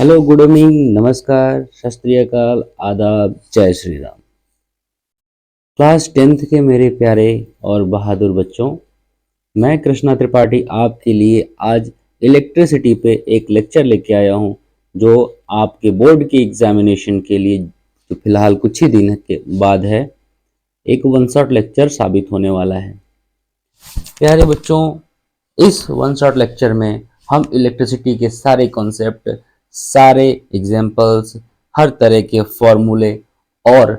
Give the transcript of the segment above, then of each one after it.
Hello, good evening, नमस्कार, सत श्री अकाल, आदाब, जय श्री राम। क्लास 10th के मेरे प्यारे और बहादुर बच्चों, मैं कृष्णा त्रिपाठी आपके लिए आज इलेक्ट्रिसिटी पे एक लेक्चर लेके आया हूँ जो आपके बोर्ड की एग्जामिनेशन के लिए जो फिलहाल कुछ ही दिन के बाद है, एक वन शॉट लेक्चर साबित होने वाला है। प्यारे बच्चों, इस वन शॉट लेक्चर में हम इलेक्ट्रिसिटी के सारे कॉन्सेप्ट, सारे एग्जाम्पल्स, हर तरह के फॉर्मूले और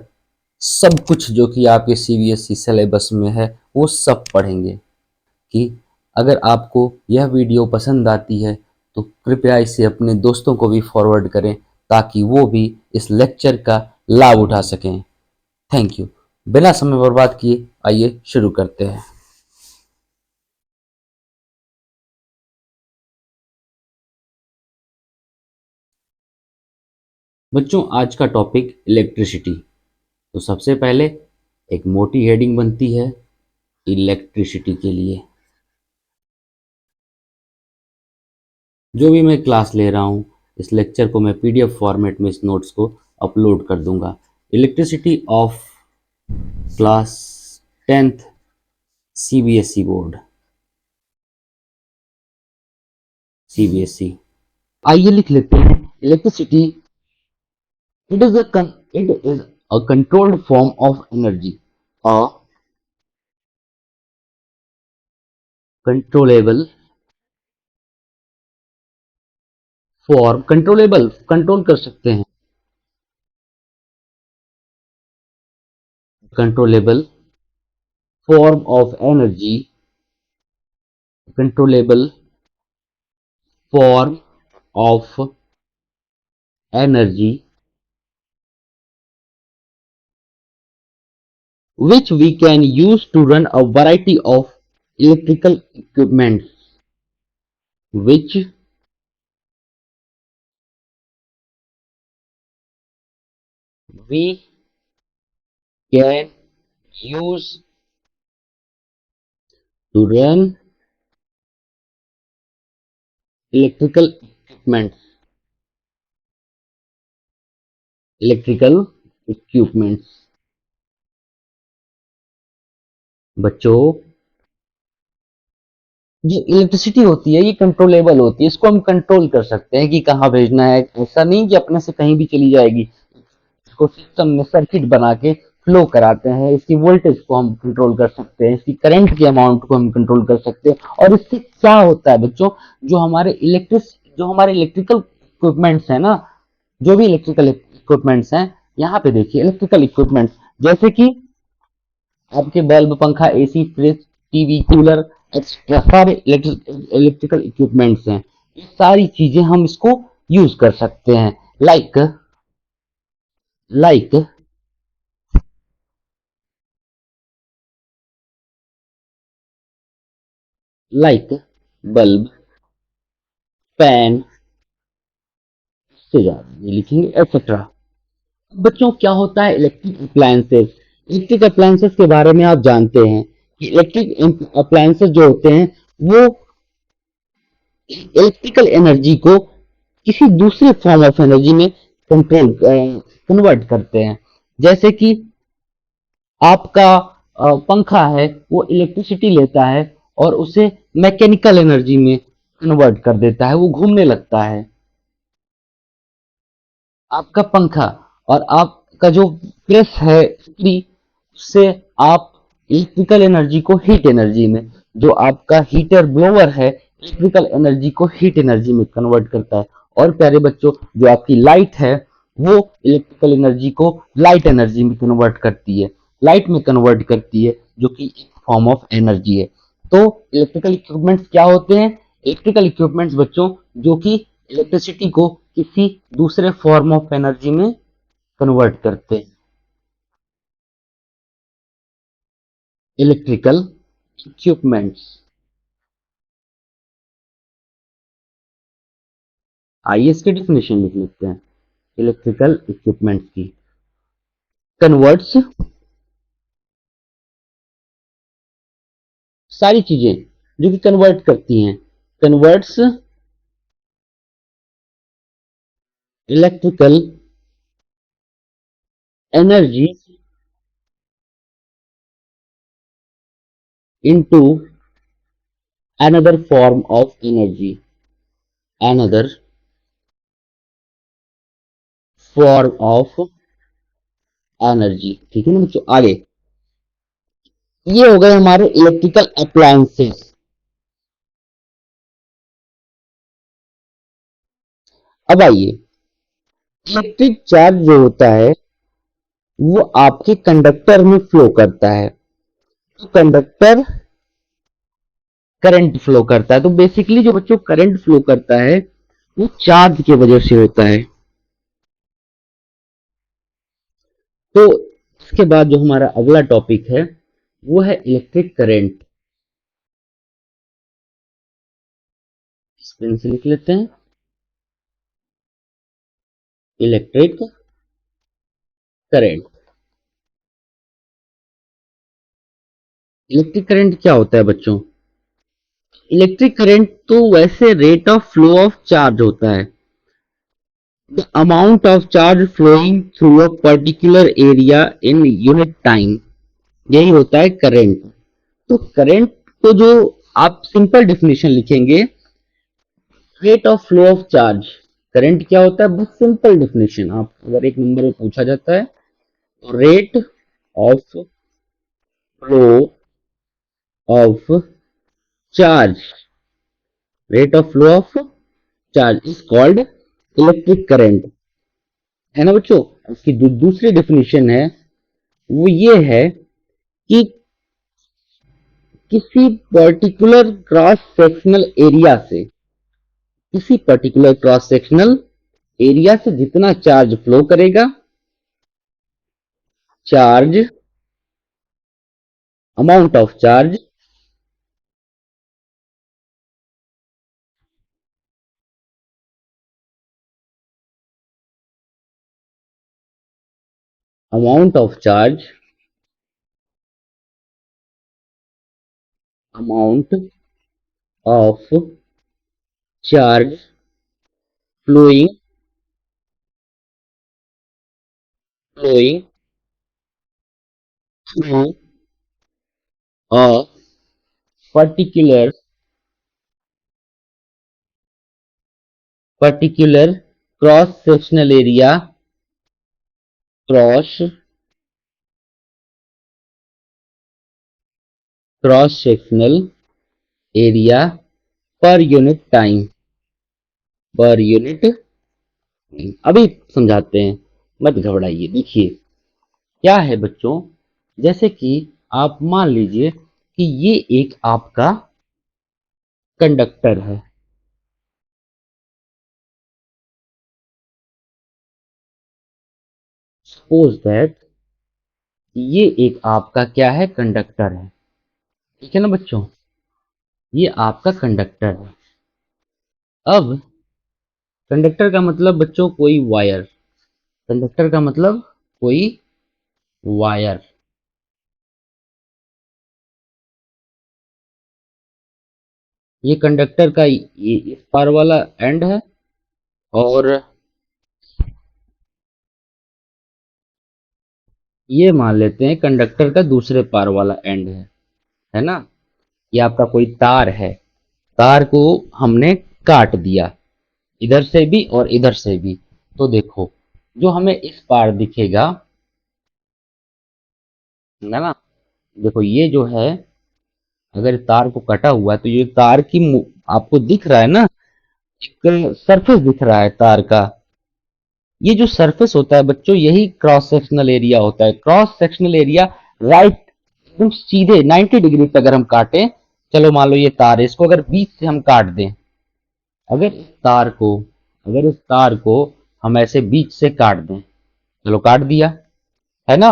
सब कुछ जो कि आपके सीबीएसई सिलेबस में है वो सब पढ़ेंगे। कि अगर आपको यह वीडियो पसंद आती है तो कृपया इसे अपने दोस्तों को भी फॉरवर्ड करें ताकि वो भी इस लेक्चर का लाभ उठा सकें। Thank you. बिना समय बर्बाद किए आइए शुरू करते हैं। बच्चों, आज का टॉपिक इलेक्ट्रिसिटी। तो सबसे पहले एक मोटी हेडिंग बनती है इलेक्ट्रिसिटी के लिए। जो भी मैं क्लास ले रहा हूँ, इस लेक्चर को मैं पीडीएफ फॉर्मेट में इस नोट्स को अपलोड कर दूंगा। Elasticity of class 10th CBSE board, CBSE. आइए लिख लेते हैं electricity. It is a controlled form of energy, a controllable form. Controllable, control कर सकते हैं। Controllable form of energy, controllable form of energy, which we can use to run a variety of electrical equipment, which we can use to run electrical equipment, electrical equipments। बच्चों, जो electricity होती है ये controllable होती है। इसको हम control कर सकते हैं कि कहाँ भेजना है। ऐसा नहीं कि अपने से कहीं भी चली जाएगी। इसको सिस्टम में सर्किट बना के फ्लो कराते हैं। इसकी वोल्टेज को हम कंट्रोल कर सकते हैं, इसकी करंट के अमाउंट को हम कंट्रोल कर सकते हैं। और इससे क्या होता है बच्चों, जो हमारे इलेक्ट्रिकल इक्विपमेंट्स हैं ना, जो भी इलेक्ट्रिकल इक्विपमेंट्स हैं, यहाँ पे देखिए इलेक्ट्रिकल इक्विपमेंट्स जैसे कि आपके बल्ब, पंखा, AC, fridge, TV, cooler etcetera, सारे इलेक्ट्रिकल इक्विपमेंट्स हैं। ये सारी चीजें हम इसको यूज कर सकते हैं। Like like like bulb, fan, से ज्यादा ये लिखेंगे एक्सेट्रा। बच्चों, क्या होता है इलेक्ट्रिक अप्लायंसेस? इलेक्ट्रिक अप्लायंसेस के बारे में आप जानते हैं कि इलेक्ट्रिक अप्लायंसेस जो होते हैं वो इलेक्ट्रिकल एनर्जी को किसी दूसरे फॉर्म ऑफ एनर्जी में कंट्रोल कन्वर्ट करते हैं। जैसे कि आपका पंखा है, वो इलेक्ट्रिसिटी लेता है और उसे मैकेनिकल एनर्जी में कन्वर्ट कर देता है, वो घूमने लगता है। आपका पंखा और आपका जो प्रेस है स्त्री, उससे आप इलेक्ट्रिकल एनर्जी को हीट एनर्जी में, जो आपका हीटर ब्लोअर है, इलेक्ट्रिकल एनर्जी को हीट एनर्जी में कन्वर्ट करता है। और प्यारे बच्चों, जो आपकी लाइट है वो इलेक्ट्रिकल एनर्जी को लाइट एनर्जी में कन्वर्ट करती है, लाइट में कन्वर्ट करती है, जो कि एक फॉर्म ऑफ एनर्जी है। तो इलेक्ट्रिकल इक्विपमेंट्स क्या होते हैं? इलेक्ट्रिकल इक्विपमेंट्स बच्चों जो कि इलेक्ट्रिसिटी को किसी दूसरे फॉर्म ऑफ एनर्जी में कन्वर्ट करते हैं। Electrical equipments. आइए इसकी डेफिनेशन लिख लेते हैं इलेक्ट्रिकल इक्विपमेंट्स की। कन्वर्ट्स, सारी चीजें जो कि कन्वर्ट करती हैं, converts electrical energy into another form of energy, another form of energy. ठीक है ना बच्चों, आगे ये हो गए हमारे इलेक्ट्रिकल अप्लायंसेस। अब आइए, इलेक्ट्रिक चार्ज जो होता है वो आपके कंडक्टर में फ्लो करता है, तो कंडक्टर करंट फ्लो करता है। तो बेसिकली जो बच्चों करंट फ्लो करता है वो चार्ज की वजह से होता है। तो इसके बाद जो हमारा अगला टॉपिक है वो है इलेक्ट्रिक करंट। इस पेन से लिख लेते हैं, इलेक्ट्रिक करंट। इलेक्ट्रिक करंट क्या होता है बच्चों? इलेक्ट्रिक करंट तो वैसे rate of flow of charge होता है, the amount of charge flowing through a particular area in unit time, यही होता है करंट। तो करंट को जो आप सिंपल डेफिनेशन लिखेंगे, rate of flow of charge. Current क्या होता है, बस सिंपल डेफिनेशन। आप अगर एक नंबर में पूछा जाता है तो rate of flow of charge, rate of flow of charge is called electric current, है ना बच्चों। इसकी दूसरी डेफिनेशन है वो ये है कि किसी पर्टिकुलर क्रॉस सेक्शनल एरिया से, किसी पर्टिकुलर क्रॉस सेक्शनल एरिया से जितना चार्ज फ्लो करेगा, charge, amount of charge, amount of charge, amount of charge flowing, flowing through a particular, particular cross sectional area, cross, cross sectional area per unit time, per unit. अभी समझाते हैं, मत घबराइए। देखिए क्या है बच्चों, जैसे कि आप मान लीजिए कि ये एक आपका कंडक्टर है, सपोज दैट ये एक आपका क्या है, कंडक्टर है। ठीक है ना बच्चों, ये आपका कंडक्टर है। अब कंडक्टर का मतलब बच्चों कोई वायर, कंडक्टर का मतलब कोई वायर। ये कंडक्टर का ये इस पार वाला एंड है, और ये मान लेते हैं कंडक्टर का दूसरे पार वाला एंड है ना। ये आपका कोई तार है, तार को हमने काट दिया इधर से भी और इधर से भी। तो देखो जो हमें इस पार दिखेगा, है ना, देखो ये जो है, अगर तार को कटा हुआ है तो ये तार की आपको दिख रहा है ना, एक सरफेस दिख रहा है तार का। ये जो सरफेस होता है बच्चों, यही क्रॉस सेक्शनल एरिया होता है। क्रॉस सेक्शनल एरिया राइट, एकदम सीधे 90 डिग्री पे अगर हम काटें, चलो मान लो ये तार है, इसको अगर बीच से हम काट दें, अगर इस तार को, अगर इस तार को हम ऐसे बीच से काट दें, चलो काट दिया, है ना।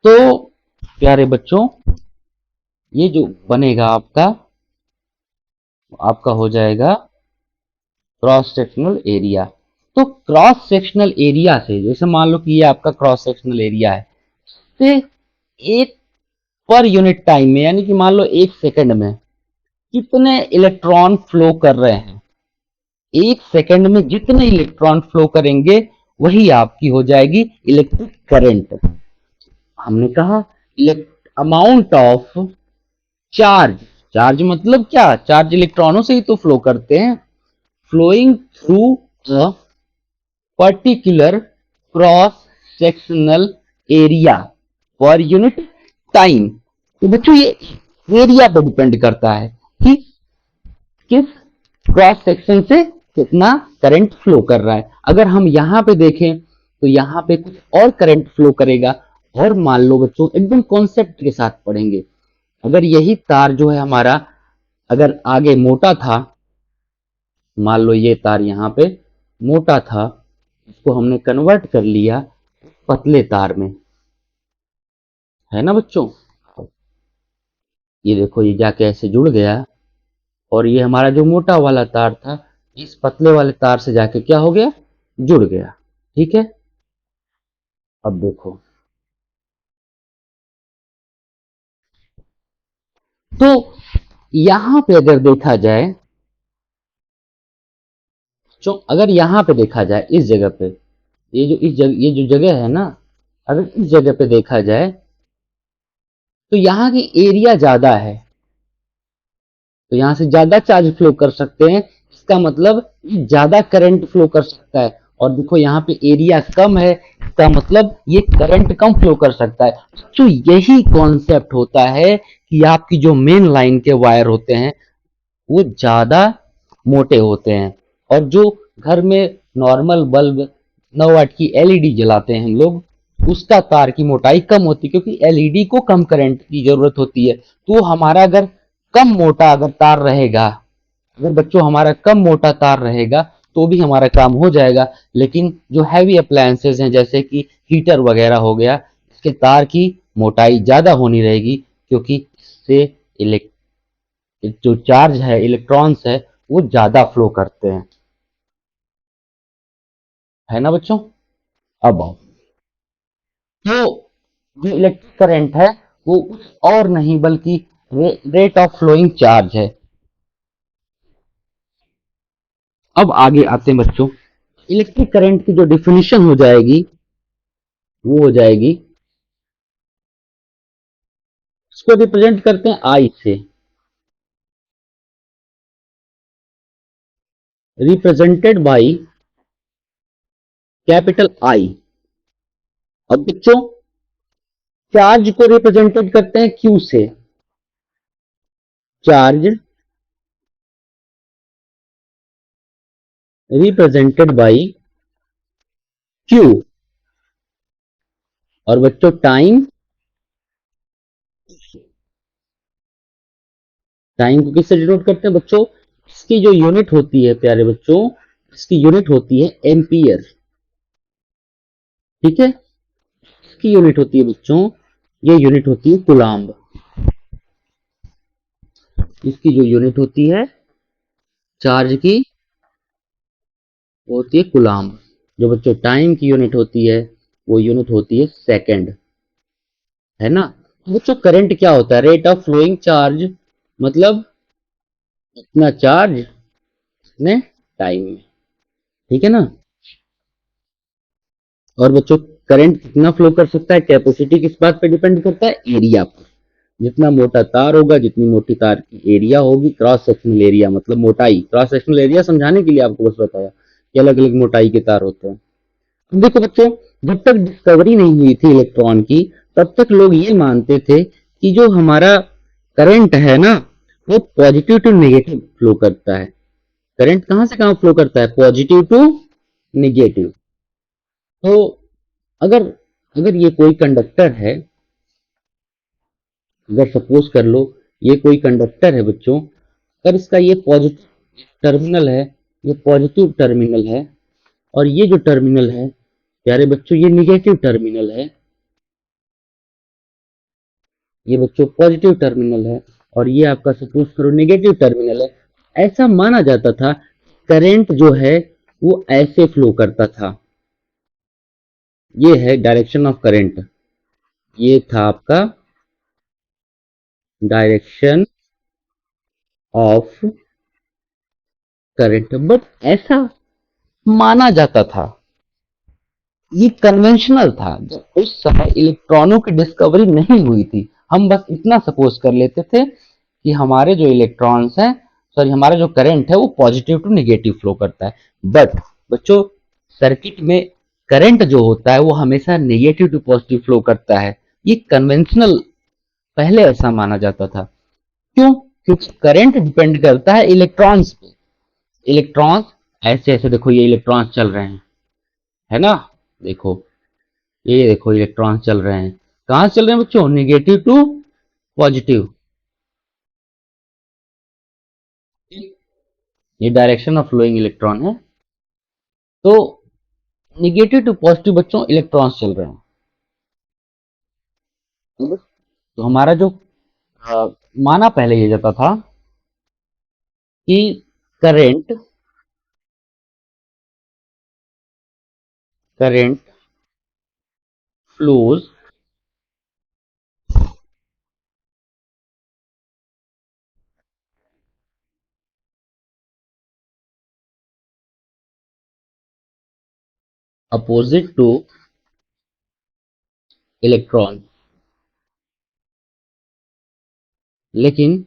तो प्यारे बच्चों ये जो बनेगा आपका, आपका हो जाएगा क्रॉस सेक्शनल एरिया। तो क्रॉस सेक्शनल एरिया से, जैसे मान लो कि ये आपका क्रॉस सेक्शनल एरिया है, से एक पर यूनिट टाइम में, यानी कि मान लो एक सेकंड में कितने इलेक्ट्रॉन फ्लो कर रहे हैं, एक सेकंड में जितने इलेक्ट्रॉन फ्लो करेंगे वही आपकी हो जाएगी इलेक्ट्रिक करंट। हमने कहा अमाउंट ऑफ चार्ज, चार्ज मतलब क्या, चार्ज इलेक्ट्रॉनों से ही तो फ्लो करते हैं, flowing through a particular cross sectional area per unit time. तो बच्चों ये एरिया पर डिपेंड करता है कि किस क्रॉस सेक्शन से कितना करंट फ्लो कर रहा है। अगर हम यहां पे देखें तो यहां पे कुछ और करंट फ्लो करेगा। और मान लो बच्चों एकदम कॉन्सेप्ट के साथ पढ़ेंगे, अगर यही तार जो है हमारा अगर आगे मोटा था, मान लो ये तार यहाँ पे मोटा था, इसको हमने कन्वर्ट कर लिया पतले तार में, है ना बच्चों। ये देखो ये जाके ऐसे जुड़ गया और ये हमारा जो मोटा वाला तार था इस पतले वाले तार से जाके क्या हो गया, जुड़ गया। ठीक है, अब देखो तो यहां पे अगर देखा जाए, जो अगर यहां पे देखा जाए इस जगह पे, ये जो जगह है ना, अगर इस जगह पे देखा जाए तो यहाँ की एरिया ज्यादा है, तो यहां से ज्यादा चार्ज फ्लो कर सकते हैं, इसका मतलब ये ज्यादा करंट फ्लो कर सकता है। और देखो यहाँ पे एरिया कम है, इसका मतलब ये करंट कम फ्लो कर सकता है। तो यही कॉन्सेप्ट होता है कि आपकी जो मेन लाइन के वायर होते हैं वो ज्यादा मोटे होते हैं, और जो घर में नॉर्मल बल्ब 9 वाट की एलईडी जलाते हैं हम लोग, उसका तार की मोटाई कम होती है क्योंकि एलईडी को कम करंट की जरूरत होती है। तो हमारा अगर कम मोटा अगर तार रहेगा, अगर बच्चों हमारा कम मोटा तार रहेगा तो भी हमारा काम हो जाएगा। लेकिन जो हैवी अप्लायंसेस हैं जैसे कि हीटर वगैरह हो गया, इसके तार की मोटाई ज्यादा होनी रहेगी क्योंकि इससे जो चार्ज है इलेक्ट्रॉन्स है वो ज्यादा फ्लो करते हैं, है ना बच्चों। अब आओ, तो जो इलेक्ट्रिक करंट है वो कुछ और नहीं बल्कि रेट ऑफ फ्लोइंग चार्ज है। अब आगे आते हैं बच्चों, इलेक्ट्रिक करंट की जो डिफिनीशन हो जाएगी वो हो जाएगी, इसको रिप्रेजेंट करते हैं आई से, रिप्रेजेंटेड बाय कैपिटल आई। अब बच्चों चार्ज को रिप्रेजेंटेड करते हैं क्यू से, चार्ज रिप्रेजेंटेड बाय क्यू। और बच्चों टाइम, टाइम को किससे डिनोट करते हैं बच्चों, इसकी जो यूनिट होती है प्यारे बच्चों, इसकी यूनिट होती है एम्पियर। ठीक है, इसकी यूनिट होती है बच्चों, ये यूनिट होती है कुलाम्ब। इसकी जो यूनिट होती है चार्ज की वो होती है कुलाम्ब। जो बच्चों टाइम की यूनिट होती है वो यूनिट होती है सेकंड, है ना। बच्चों करंट क्या होता है, रेट ऑफ फ्लोइंग चार्ज, मतलब इतना चार्ज इतने टाइम में। ठीक है ना। और बच्चों करंट कितना फ्लो कर सकता है, कैपेसिटी किस बात पे डिपेंड करता है, एरिया पर। जितना मोटा तार होगा, जितनी मोटी तार की एरिया होगी, क्रॉस सेक्शनल एरिया मतलब मोटाई, क्रॉस सेक्शनल एरिया समझाने के लिए आपको बस बताया कि अलग अलग मोटाई के तार होते हैं। अब देखो बच्चों, जब तक डिस्कवरी नहीं हुई थी इलेक्ट्रॉन की तब तक लोग ये मानते थे कि जो हमारा करंट है ना वो पॉजिटिव टू नेगेटिव फ्लो करता है। करंट कहां से कहां फ्लो करता है, पॉजिटिव टू नेगेटिव। तो अगर अगर ये कोई कंडक्टर है, अगर सपोज कर लो ये कोई कंडक्टर है बच्चों, अगर इसका ये पॉजिटिव टर्मिनल है, ये पॉजिटिव टर्मिनल है, और ये जो टर्मिनल है प्यारे बच्चों ये निगेटिव टर्मिनल है, ये बच्चों पॉजिटिव टर्मिनल है, और ये आपका सपोज करो नेगेटिव टर्मिनल है। ऐसा माना जाता था करंट जो है वो ऐसे फ्लो करता था। ये है डायरेक्शन ऑफ करंट, ये था आपका डायरेक्शन ऑफ करंट, बट ऐसा माना जाता था, ये कन्वेंशनल था। जब उस समय इलेक्ट्रॉनों की डिस्कवरी नहीं हुई थी, हम बस इतना सपोज कर लेते थे कि हमारे जो इलेक्ट्रॉन्स हैं, सॉरी हमारा जो करंट है वो पॉजिटिव टू नेगेटिव फ्लो करता है। बट बच्चों, सर्किट में करंट जो होता है वो हमेशा नेगेटिव टू पॉजिटिव फ्लो करता है। ये कन्वेंशनल पहले ऐसा माना जाता था। क्यों? क्योंकि करंट डिपेंड करता है इलेक्ट्रॉन्स पे। इलेक्ट्रॉन्स ऐसे ऐसे, देखो ये इलेक्ट्रॉन्स चल रहे हैं, है ना, देखो ये देखो इलेक्ट्रॉन्स चल रहे हैं, कहाँ चल रहे हैं बच्चों? Negative to positive. ये डायरेक्शन ऑफ फ्लोइंग इलेक्ट्रॉन है। तो नेगेटिव टू पॉजिटिव बच्चों इलेक्ट्रॉन्स चल रहे हैं। तो हमारा जो माना पहले ये जाता था कि current current flows opposite to electron. लेकिन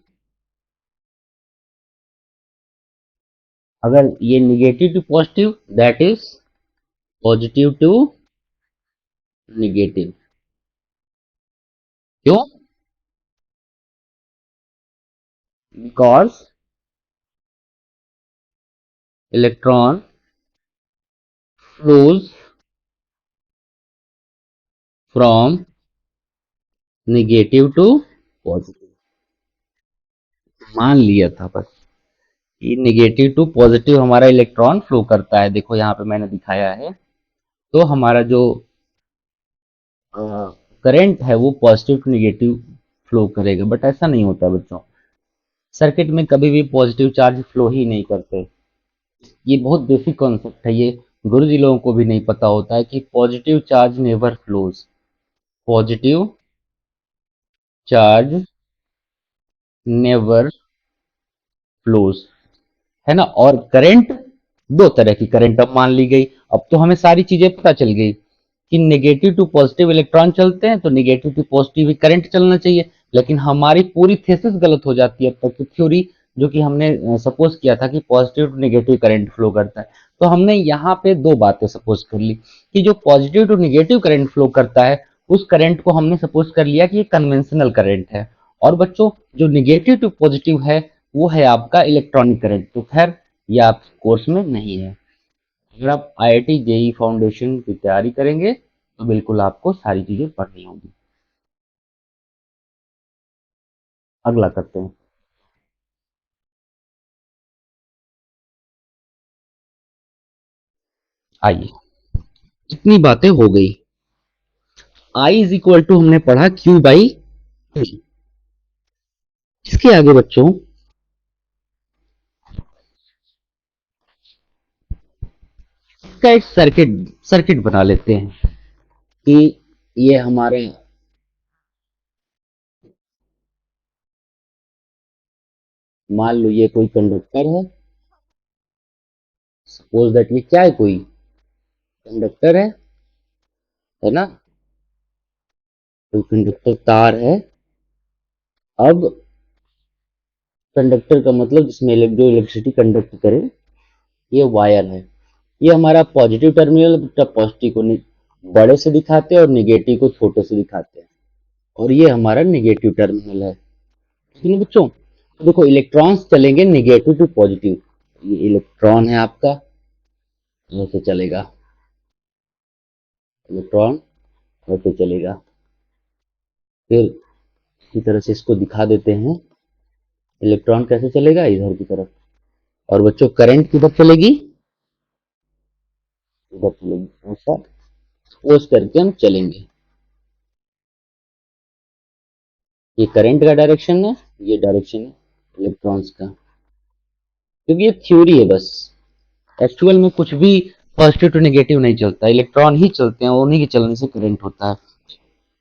अगर ये negative to positive, that is positive to negative. क्यों? Because electron flows from negative to positive. मान लिया था बस कि निगेटिव टू पॉजिटिव हमारा इलेक्ट्रॉन फ्लो करता है। देखो यहाँ पे मैंने दिखाया है। तो हमारा जो करंट है वो पॉजिटिव टू निगेटिव फ्लो करेगा, बट ऐसा नहीं होता बच्चों। सर्किट में कभी भी पॉजिटिव चार्ज फ्लो ही नहीं करते। ये बहुत बेसिक कॉन्सेप्ट है, ये गुरुजी लोगों को भी नहीं पता होता है कि positive charge never flows. Positive charge never flows, है ना। और करंट, दो तरह की करंट अब मान ली गई। अब तो हमें सारी चीजें पता चल गई कि नेगेटिव टू पॉजिटिव इलेक्ट्रॉन चलते हैं तो नेगेटिव टू पॉजिटिव ही करंट चलना चाहिए। लेकिन हमारी पूरी थीसिस गलत हो जाती है अब तक की थ्योरी, जो कि हमने सपोज किया था कि positive to negative current flow करता है। तो हमने यहाँ पे दो बातें सपोज कर ली कि जो positive to negative current flow करता है उस करंट को हमने सपोज कर लिया कि ये कन्वेंशनल करंट है। और बच्चों, जो नेगेटिव टू पॉजिटिव है वो है आपका इलेक्ट्रॉनिक करंट। तो खैर ये आप कोर्स में नहीं है। अगर आप आईआईटी जेई फाउंडेशन की तैयारी करेंगे तो बिल्कुल आपको सारी चीजें पढ़नी होगी। अगला करते हैं। आइए, इतनी बातें हो गई। आई इज इक्वल टू हमने पढ़ा क्यू बाई टी। इसके आगे बच्चों इसका एक सर्किट सर्किट बना लेते हैं कि ये हमारे, मान लो ये कोई कंडक्टर है। सपोज दैट ये क्या है, कोई कंडक्टर है ना, कोई कंडक्टर तार है। अब कंडक्टर का मतलब जिसमें जो इलेक्ट्रिसिटी कंडक्ट करे, ये वायर है। ये हमारा पॉजिटिव टर्मिनल, पॉजिटिव को बड़े से दिखाते हैं और निगेटिव को छोटे से दिखाते हैं। और ये हमारा निगेटिव टर्मिनल है, ठीक है बच्चों। तो देखो इलेक्ट्रॉन्स चलेंगे निगेटिव टू पॉजिटिव। ये इलेक्ट्रॉन है आपका, ऐसे चलेगा इलेक्ट्रॉन, ऐसे चलेगा। फिर इसी तरह से इसको दिखा देते हैं। इलेक्ट्रॉन कैसे चलेगा? इधर की तरफ। और बच्चों करंट किधर चलेगी? इधर चलेगी। ऐसा सपोज करके हम चलेंगे। ये करंट का डायरेक्शन है, ये डायरेक्शन है इलेक्ट्रॉन्स का। क्योंकि ये थ्योरी है बस, एक्चुअल में कुछ भी पॉजिटिव टू नेगेटिव नहीं चलता, इलेक्ट्रॉन ही चलते हैं, उन्हीं के चलने से करंट होता है।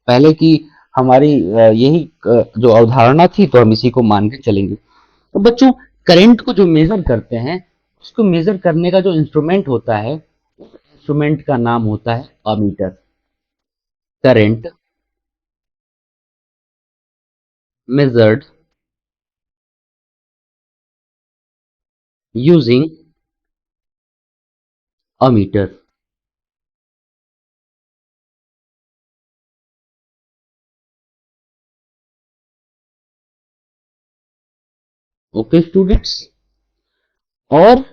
पहले की हमारी यही जो अवधारणा थी, तो हम इसी को मान के चलेंगे। तो बच्चों करंट को जो मेजर करते हैं उसको मेजर करने का जो इंस्ट्रूमेंट होता है, उस इंस्ट्रूमेंट का नाम होता है ammeter. Current measured using ammeter. Okay students, और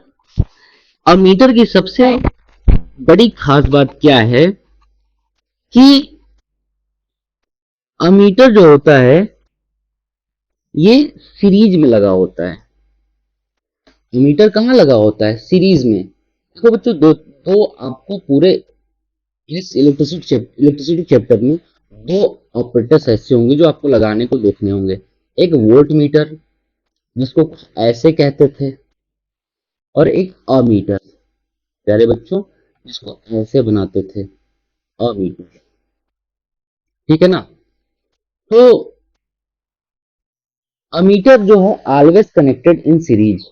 अमीटर की सबसे बड़ी खास बात क्या है कि अमीटर जो होता है ये सीरीज में लगा होता है। अमीटर कहाँ लगा होता है? सीरीज में। देखो बच्चों, दो आपको पूरे इस इलेक्ट्रिसिटी चैप्टर में दो ऑपरेटर्स ऐसे होंगे जो आपको लगाने को देखने होंगे। एक वोल्ट मीटर, जिसको कुछ ऐसे कहते थे, और एक अमीटर, प्यारे बच्चों, जिसको ऐसे बनाते थे, अमीटर। ठीक है ना? तो अमीटर जो है always connected in series,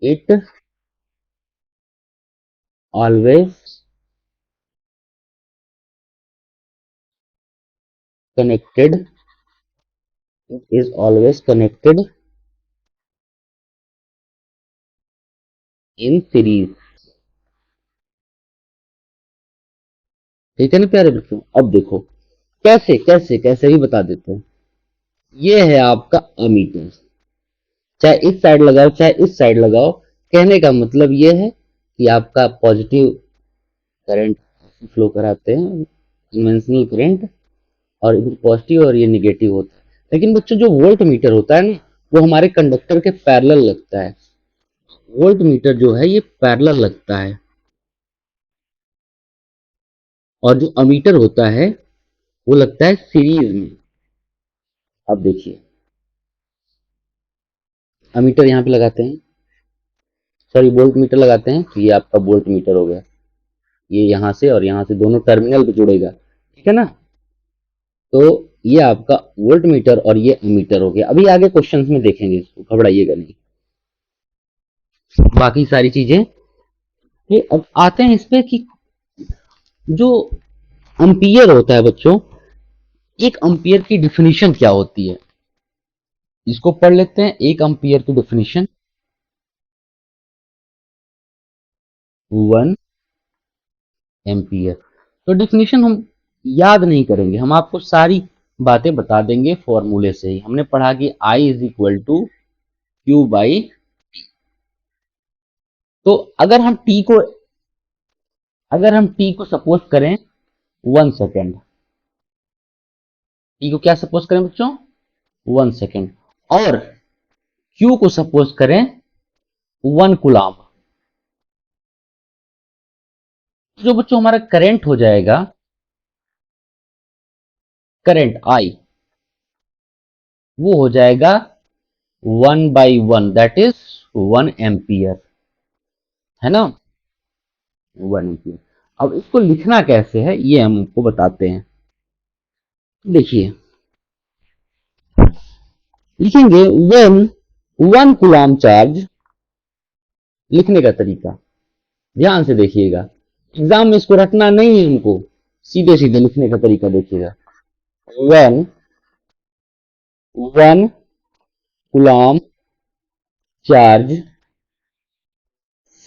it always connected, it is always connected in series। ठीक है ना प्यारे बच्चों? अब देखो कैसे कैसे कैसे भी बता देते हैं। ये है आपका अमीटर, चाहे इस साइड लगाओ चाहे इस साइड लगाओ। कहने का मतलब ये है कि आपका पॉजिटिव करंट फ्लो कराते हैं, कन्वेंशनल करंट, और इधर पॉजिटिव और ये निगेटिव होता है। लेकिन बच्चों जो वोल्ट मीटर होता है ना, वो हमारे कंडक्टर के पैरेलल लगता है। वोल्ट मीटर जो है ये पैरेलल लगता है, और जो अमीटर होता है वो लगता है सीरीज में। अब देखिए, अमीटर यहाँ पे लगाते हैं, सॉरी वोल्ट मीटर लगाते हैं, तो ये आपका वोल्ट मीटर हो गया। ये यहाँ से और यहाँ से दोनों टर्मिनल पे जुड़ेगा। ठीक है ना? तो ये आपका वोल्ट मीटर और ये अमीटर हो गया। अभी आगे क्वेश्चंस में देखेंगे, इसको घबराइएगा नहीं, बाकी सारी चीजें। ये अब आते हैं इस पे कि जो एम्पियर होता है बच्चों, एक एम्पियर की डिफिनीशन क्या होती है, इसको पढ़ लेते हैं। एक एम्पियर की डिफिनीशन, 1 एम्पियर। तो डिफिनीशन हम याद नहीं करेंगे, हम आपको सारी बातें बता देंगे फॉर्मूले से ही। हमने पढ़ा कि I is equal to Q by. तो अगर हम t को सपोज करें 1 सेकेंड, t को क्या सपोज करें बच्चों? 1 सेकेंड। और q को सपोज करें 1 कूलाम। जो बच्चों हमारा करंट हो जाएगा, करंट I, वो हो जाएगा 1/1, दैट इज 1 एम्पियर, है ना? 1 एम्पियर। अब इसको लिखना कैसे है ये हम आपको बताते हैं। देखिए, लिखेंगे व्हेन 1 कूलाम चार्ज। लिखने का तरीका ध्यान से देखिएगा, एग्जाम में इसको रटना नहीं है हमको, सीधे सीधे लिखने का तरीका देखिएगा। When 1 coulomb charge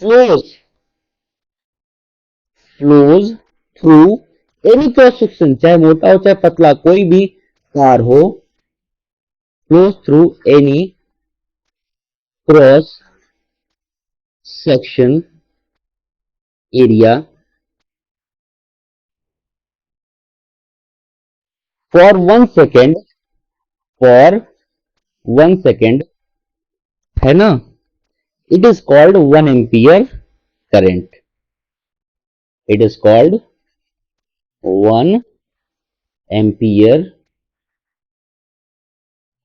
flows through any cross section, चाहे मोटा हो चाहे पतला, कोई भी कार हो, flows through any cross section area for 1 second, for 1 second, है ना? It is called 1 ampere current. It is called 1 ampere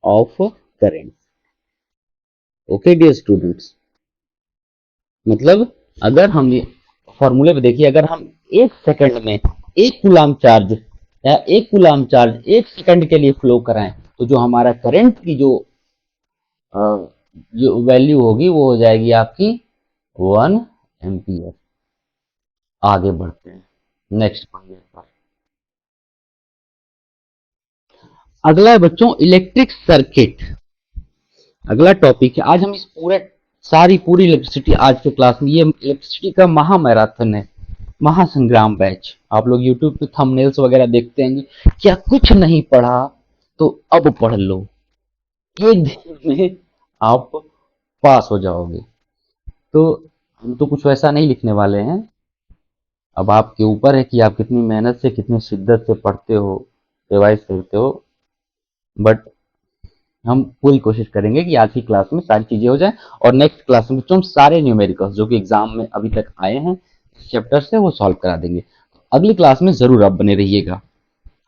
of current. Okay dear students, मतलब अगर हम ये फॉर्मूले पे देखिए, अगर हम 1 सेकेंड में 1 कूलाम चार्ज, या 1 कूलाम चार्ज 1 सेकेंड के लिए फ्लो कराएं, तो जो हमारा करंट की जो वैल्यू होगी वो हो जाएगी आपकी 1 एम्पियर। आगे बढ़ते हैं नेक्स्ट पॉइंट पर। अगला है बच्चों इलेक्ट्रिक सर्किट। अगला टॉपिक है, आज हम इस पूरे सारी पूरी इलेक्ट्रिसिटी आज के क्लास में, ये इलेक्ट्रिसिटी का महा मैराथन है, महासंग्राम बैच। आप लोग यूट्यूब पे थंबनेल्स वगैरह देखते हैं, क्या कुछ नहीं पढ़ा तो अब पढ़ लो, एक दिन में आप पास हो जाओगे। तो हम तो कुछ वैसा नहीं लिखने वाले हैं, अब आपके ऊपर है कि आप कितनी मेहनत से कितनी शिद्दत से पढ़ते हो, रिवाइज करते हो। बट हम पूरी कोशिश करेंगे कि आज की क्लास में सारी चीजें हो जाए, और नेक्स्ट क्लास में बच्चों हम सारे न्यूमेरिकल्स जो कि एग्जाम में अभी तक आए हैं इस चैप्टर से वो सॉल्व करा देंगे। अगली क्लास में जरूर आप बने रहिएगा।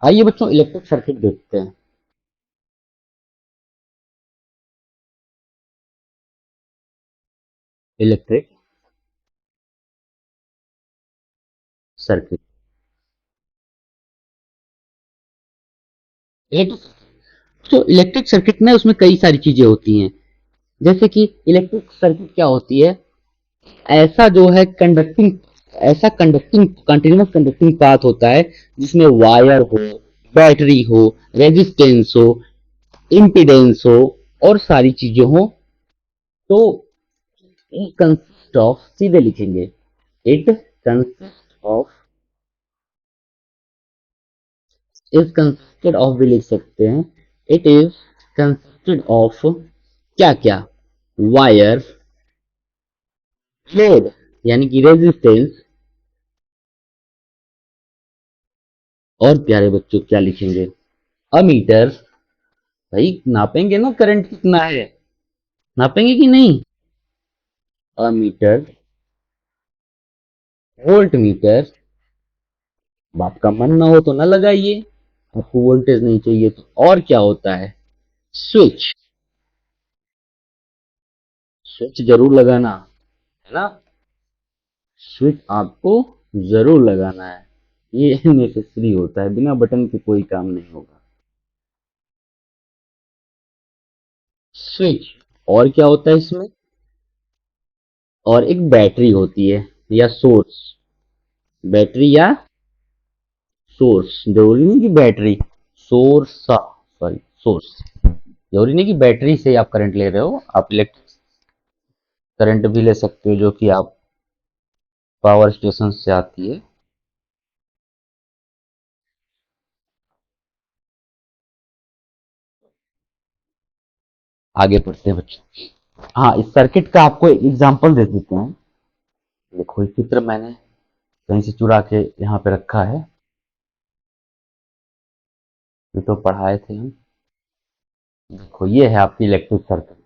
आइए बच्चों इलेक्ट्रिक सर्किट देखते हैं। इलेक्ट्रिक सर्किट, तो इलेक्ट्रिक सर्किट में उसमें कई सारी चीजें होती हैं। जैसे कि इलेक्ट्रिक सर्किट क्या होती है, ऐसा जो है कंडक्टिंग, ऐसा कंडक्टिंग कंटिन्यूअस कंडक्टिंग पाथ होता है जिसमें वायर हो, बैटरी हो, रेजिस्टेंस हो, इम्पीडेंस हो और सारी चीजें हो। तो इट कंसिस्ट ऑफ, सीधे लिखेंगे, it consist of, is consisted of भी लिख सकते हैं, इट इज कंसिस्टेड ऑफ क्या क्या, वायर, लोड यानी कि रेजिस्टेंस, और प्यारे बच्चों क्या लिखेंगे, अमीटर। भाई नापेंगे ना करंट कितना है, नापेंगे कि नहीं, अमीटर, वोल्ट मीटर। अब आपका मन ना हो तो ना लगाइए, आपको वोल्टेज नहीं चाहिए तो। और क्या होता है, स्विच, स्विच जरूर लगाना है ना, स्विच आपको जरूर लगाना है, ये नेसेसरी होता है, बिना बटन के कोई काम नहीं होगा, स्विच। और क्या होता है इसमें, और एक बैटरी होती है या सोर्स, बैटरी या सोर्स, जरूरी नहीं कि बैटरी, सोर्स, सॉरी सोर्स, जरूरी नहीं कि बैटरी से आप करंट ले रहे हो, आप इलेक्ट्रिक करंट भी ले सकते हो जो कि आप पावर स्टेशन से आती है। आगे बढ़ते हैं बच्चों। हाँ, इस सर्किट का आपको एक एग्जांपल दे देते हैं। देखो ये चित्र मैंने कहीं से चुरा के यहाँ पे रखा है, ये तो पढ़ाए थे हम। देखो ये है आपकी इलेक्ट्रिक सर्किट,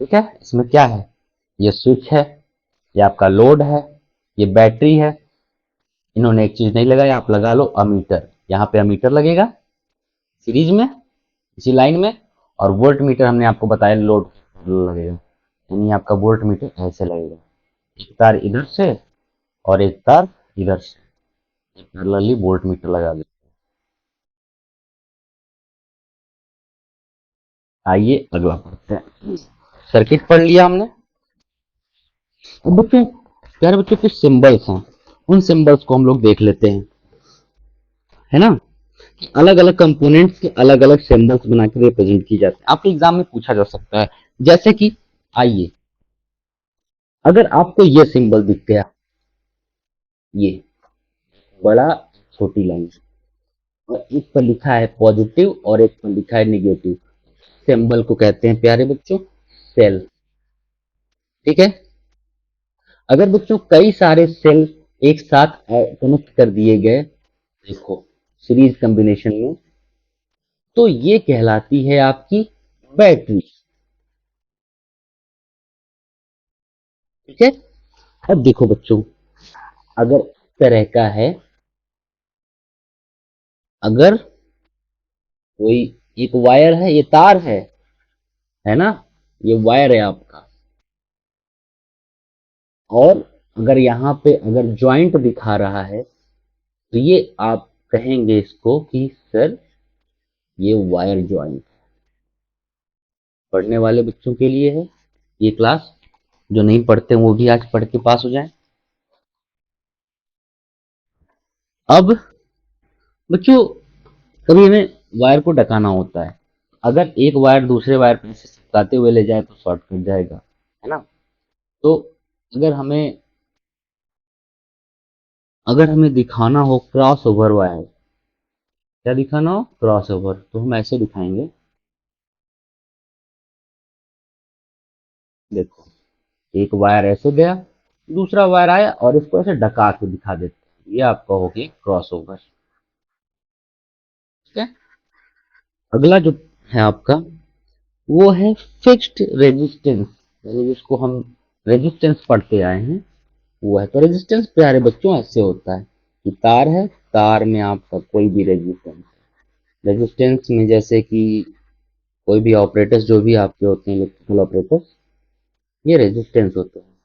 ठीक है, इसमें क्या है, ये स्विच है, ये आपका लोड है, ये बैटरी है। इन्होंने एक चीज नहीं लगाया, आप लगा लो अमीटर, यहाँ पे अमीटर लगेगा सीरीज में इसी लाइन में, और वोल्ट मीटर हमने आपको बताया लोड लगेगा, यानी आपका वोल्ट मीटर ऐसे लगेगा, एक तार इधर से और एक तार इधर से, पैरेलली वोल्ट मीटर लगा दे। आइए अगला पढ़ते हैं। सर्किट पढ़ लिया हमने। अब बच्चों, प्यारे बच्चों, कुछ सिंबल्स हैं, उन सिंबल्स को हम लोग देख लेते हैं, है ना। अलग अलग कंपोनेंट्स के अलग अलग सिंबल्स बना के रिप्रेजेंट की जाती है, आपके एग्जाम में पूछा जा सकता है। जैसे कि आइए, अगर आपको ये सिंबल दिख गया, ये बड़ा छोटी लाइन, और एक पर लिखा है पॉजिटिव और एक पर लिखा है निगेटिव, सिंबल को कहते हैं प्यारे बच्चों सेल, ठीक है। अगर बच्चों कई सारे सेल एक साथ कनेक्ट कर दिए गए, देखो सीरीज कॉम्बिनेशन में, तो ये कहलाती है आपकी बैटरी, ठीक है। अब देखो बच्चों, अगर इस तरह का है, अगर कोई एक वायर है, ये तार है ना, ये वायर है आपका, और अगर यहाँ पे अगर जॉइंट दिखा रहा है तो ये आप कहेंगे इसको कि सर ये वायर जॉइंट, पढ़ने वाले बच्चों के लिए है ये क्लास, जो नहीं पढ़ते वो भी आज पढ़ के पास हो जाए। अब बच्चों, कभी हमें वायर को ढकाना होता है। अगर एक वायर दूसरे वायर पे से चिपकाते हुए ले जाए तो शॉर्ट कट जाएगा, है ना। तो अगर हमें अगर हमें दिखाना हो क्रॉस ओवर वायर, क्या दिखाना हो क्रॉस ओवर, तो हम ऐसे दिखाएंगे। देखो, एक वायर ऐसे गया, दूसरा वायर आया और इसको ऐसे ढका के दिखा देते हैं, ये आपका हो गया क्रॉस ओवर। ठीक है। अगला जो है आपका, वो है फिक्स्ड रेजिस्टेंस, यानी जिसको हम रेजिस्टेंस पढ़ते आए हैं वो है। तो रेजिस्टेंस प्यारे बच्चों ऐसे होता है कि तार है, तार में आपका कोई भी रेजिस्टेंस, रेजिस्टेंस में जैसे कि कोई भी ऑपरेटर्स जो भी आपके होते हैं इलेक्ट्रिकल ऑपरेटर्स, ये रेजिस्टेंस होते हैं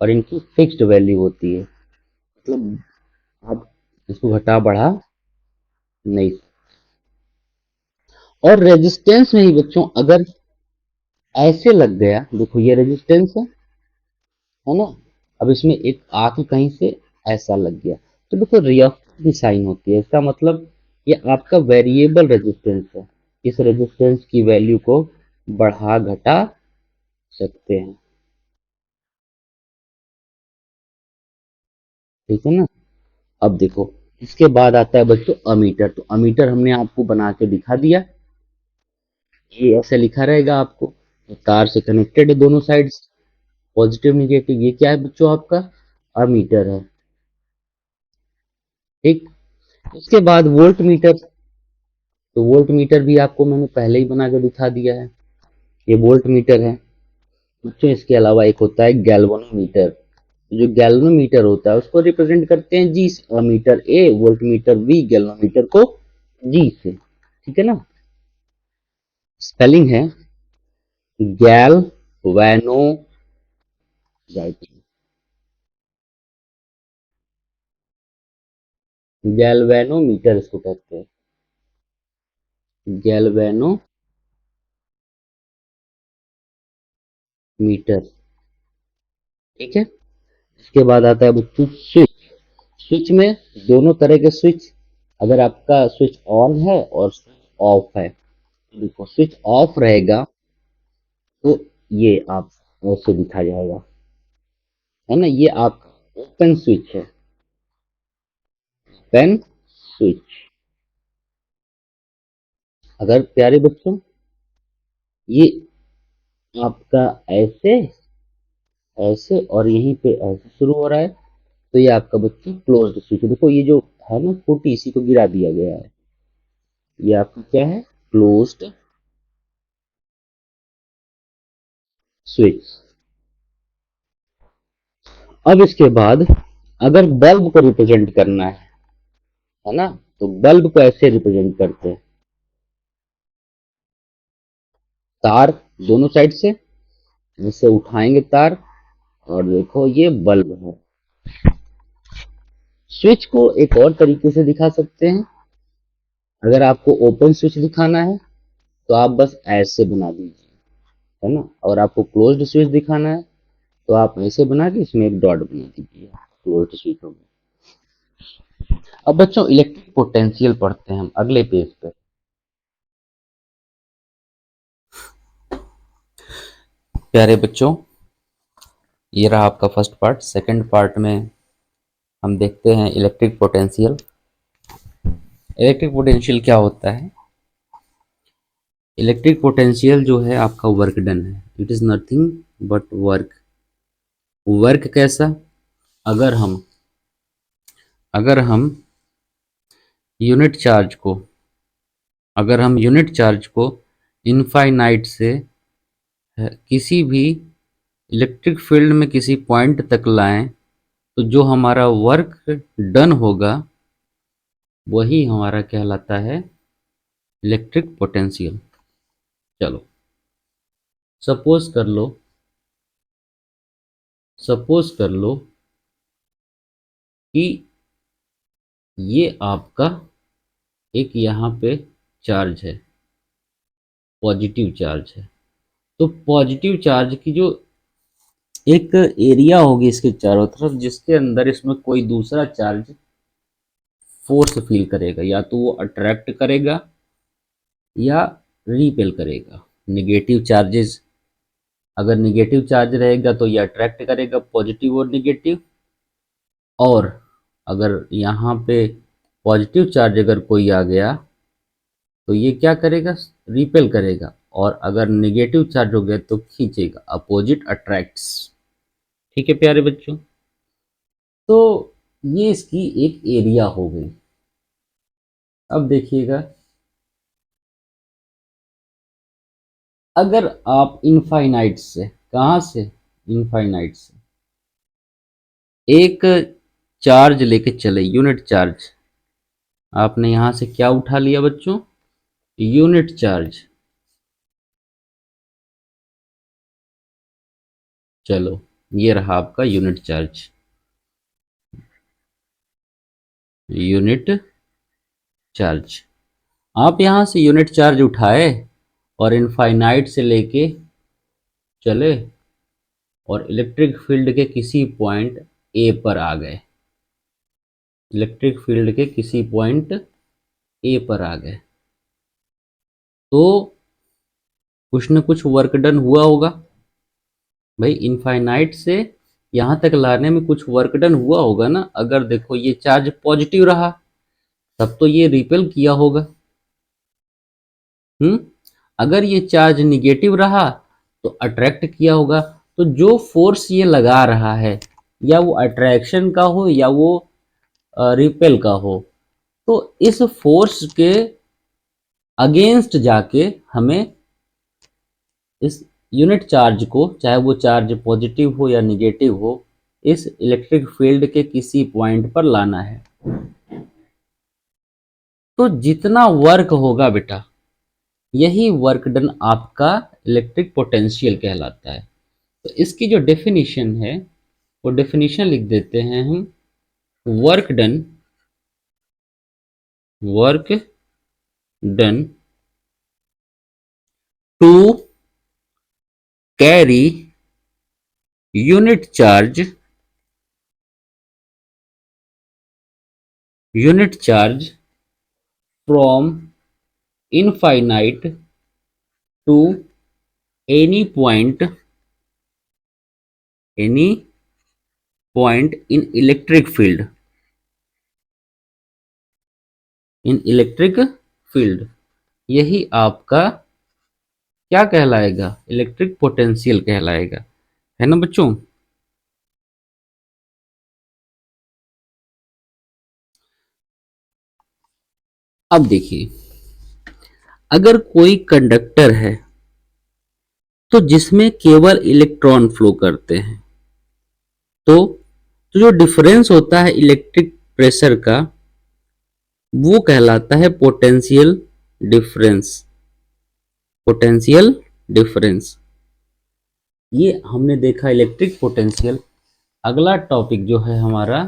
और इनकी फिक्स्ड वैल्यू होती है। मतलब आप इसको घटा बढ़ा नहीं। और रेजिस्टेंस में ही बच्चों अगर ऐसे लग गया, देखो ये रेजिस्टेंस है ना, अब इसमें एक आके कहीं से ऐसा लग गया, तो देखो रिएक्टेंस की साइन होती है। इसका मतलब ये आपका वेरिएबल रेजिस्टेंस है, इस रेजिस्टेंस की वैल्यू को बढ़ा घटा सकते हैं। ठीक है ना। अब देखो, इसके बाद आता है बच्चों अमीटर। तो अमीटर हमने आपको बना के दिखा दिया, ये ऐसे लिखा रहेगा आपको, तार से कनेक्टेड है दोनों साइड, पॉजिटिव निगेटिव। ये क्या है बच्चों, आपका अमीटर है। ठीक। इसके बाद वोल्ट मीटर। तो वोल्ट मीटर भी आपको मैंने पहले ही बना के दिखा दिया है, ये वोल्ट मीटर है बच्चों। इसके अलावा एक होता है गैल्वेनोमीटर। जो गैल्वेनोमीटर होता है उसको रिप्रेजेंट करते हैं जी से, meter A, voltmeter V, galvanometer को जी से। ठीक है ना। स्पेलिंग है गैल्वेनो, गैल्वेनोमीटर इसको कहते हैं, गैल्वेनोमीटर। ठीक है। इसके बाद आता है बच्चों स्विच। स्विच में दोनों तरह के स्विच, अगर आपका स्विच ऑन है और स्विच ऑफ है, देखो स्विच ऑफ रहेगा तो ये आप ऐसे दिखा जाएगा, है ना, ये आपका ओपन स्विच है, ओपन स्विच। अगर प्यारे बच्चों ये आपका ऐसे ऐसे और यहीं पे ऐसे शुरू हो रहा है, तो ये आपका बच्चों क्लोज्ड स्विच। देखो ये जो है ना फुटी, इसी को गिरा दिया गया है, ये आपका क्या है, क्लोज्ड स्विच। अब इसके बाद अगर बल्ब को रिप्रेजेंट करना है ना, तो बल्ब को ऐसे रिप्रेजेंट करते हैं, तार दोनों साइड से जिससे उठाएंगे तार, और देखो ये बल्ब है। स्विच को एक और तरीके से दिखा सकते हैं, अगर आपको ओपन स्विच दिखाना है तो आप बस ऐसे बना दीजिए, है ना। और आपको क्लोज्ड स्विच दिखाना है तो आप ऐसे बना के इसमें एक डॉट बना दीजिए, क्लोज्ड स्विच हो गया। अब बच्चों इलेक्ट्रिक पोटेंशियल पढ़ते हैं हम अगले पेज पे। प्यारे बच्चों, ये रहा आपका फर्स्ट पार्ट। सेकंड पार्ट में हम देखते हैं इलेक्ट्रिक पोटेंशियल। इलेक्ट्रिक पोटेंशियल क्या होता है। इलेक्ट्रिक पोटेंशियल जो है आपका वर्क डन है, it is nothing but work. Work कैसा, अगर हम अगर हम यूनिट चार्ज को अगर हम यूनिट चार्ज को इनफाइनाइट से किसी भी इलेक्ट्रिक फील्ड में किसी पॉइंट तक लाएं, तो जो हमारा वर्क डन होगा वही हमारा कहलाता है इलेक्ट्रिक पोटेंशियल। चलो, सपोज कर लो सपोज कर लो कि ये आपका एक यहाँ पे चार्ज है, पॉजिटिव चार्ज है। तो पॉजिटिव चार्ज की जो एक एरिया होगी इसके चारों तरफ, जिसके अंदर इसमें कोई दूसरा चार्ज फोर्स फील करेगा, या तो वो अट्रैक्ट करेगा या रिपेल करेगा। निगेटिव चार्जेस, अगर निगेटिव चार्ज रहेगा तो ये अट्रैक्ट करेगा पॉजिटिव और निगेटिव, और अगर यहाँ पे पॉजिटिव चार्ज अगर कोई आ गया तो ये क्या करेगा, रिपेल करेगा, और अगर नेगेटिव चार्ज हो गया तो खींचेगा, अपोजिट अट्रैक्ट्स। ठीक है प्यारे बच्चों, तो ये इसकी एक एरिया हो गई। अब देखिएगा, अगर आप इनफाइनाइट से, कहाँ से, इनफाइनाइट से एक चार्ज लेके चले, यूनिट चार्ज, आपने यहां से क्या उठा लिया बच्चों, यूनिट चार्ज। चलो, ये रहा आपका यूनिट चार्ज, यूनिट चार्ज। आप यहां से यूनिट चार्ज उठाए और इनफाइनाइट से लेके चले और इलेक्ट्रिक फील्ड के किसी पॉइंट ए पर आ गए, इलेक्ट्रिक फील्ड के किसी पॉइंट ए पर आ गए, तो कुछ न कुछ वर्क डन हुआ होगा भाई। इनफाइनाइट से यहां तक लाने में कुछ वर्क डन हुआ होगा ना। अगर देखो ये चार्ज पॉजिटिव रहा तब तो ये रिपेल किया होगा। हम्म, अगर ये चार्ज निगेटिव रहा तो अट्रैक्ट किया होगा। तो जो फोर्स ये लगा रहा है, या वो अट्रैक्शन का हो या वो रिपेल का हो, तो इस फोर्स के अगेंस्ट जाके हमें इस यूनिट चार्ज को, चाहे वो चार्ज पॉजिटिव हो या निगेटिव हो, इस इलेक्ट्रिक फील्ड के किसी पॉइंट पर लाना है। तो जितना वर्क होगा बेटा, यही वर्क डन आपका इलेक्ट्रिक पोटेंशियल कहलाता है। तो इसकी जो डेफिनेशन है, वो डेफिनेशन लिख देते हैं हम, work done, work done to carry unit charge, unit charge from infinite to any point, any point in electric field, in electric field, यही आपका क्या कहलाएगा, इलेक्ट्रिक पोटेंशियल कहलाएगा, है ना बच्चों। अब देखिए, अगर कोई कंडक्टर है तो जिसमें केवल इलेक्ट्रॉन फ्लो करते हैं, तो जो डिफरेंस होता है इलेक्ट्रिक प्रेशर का, वो कहलाता है पोटेंशियल डिफरेंस, पोटेंशियल डिफरेंस। ये हमने देखा इलेक्ट्रिक पोटेंशियल। अगला टॉपिक जो है हमारा,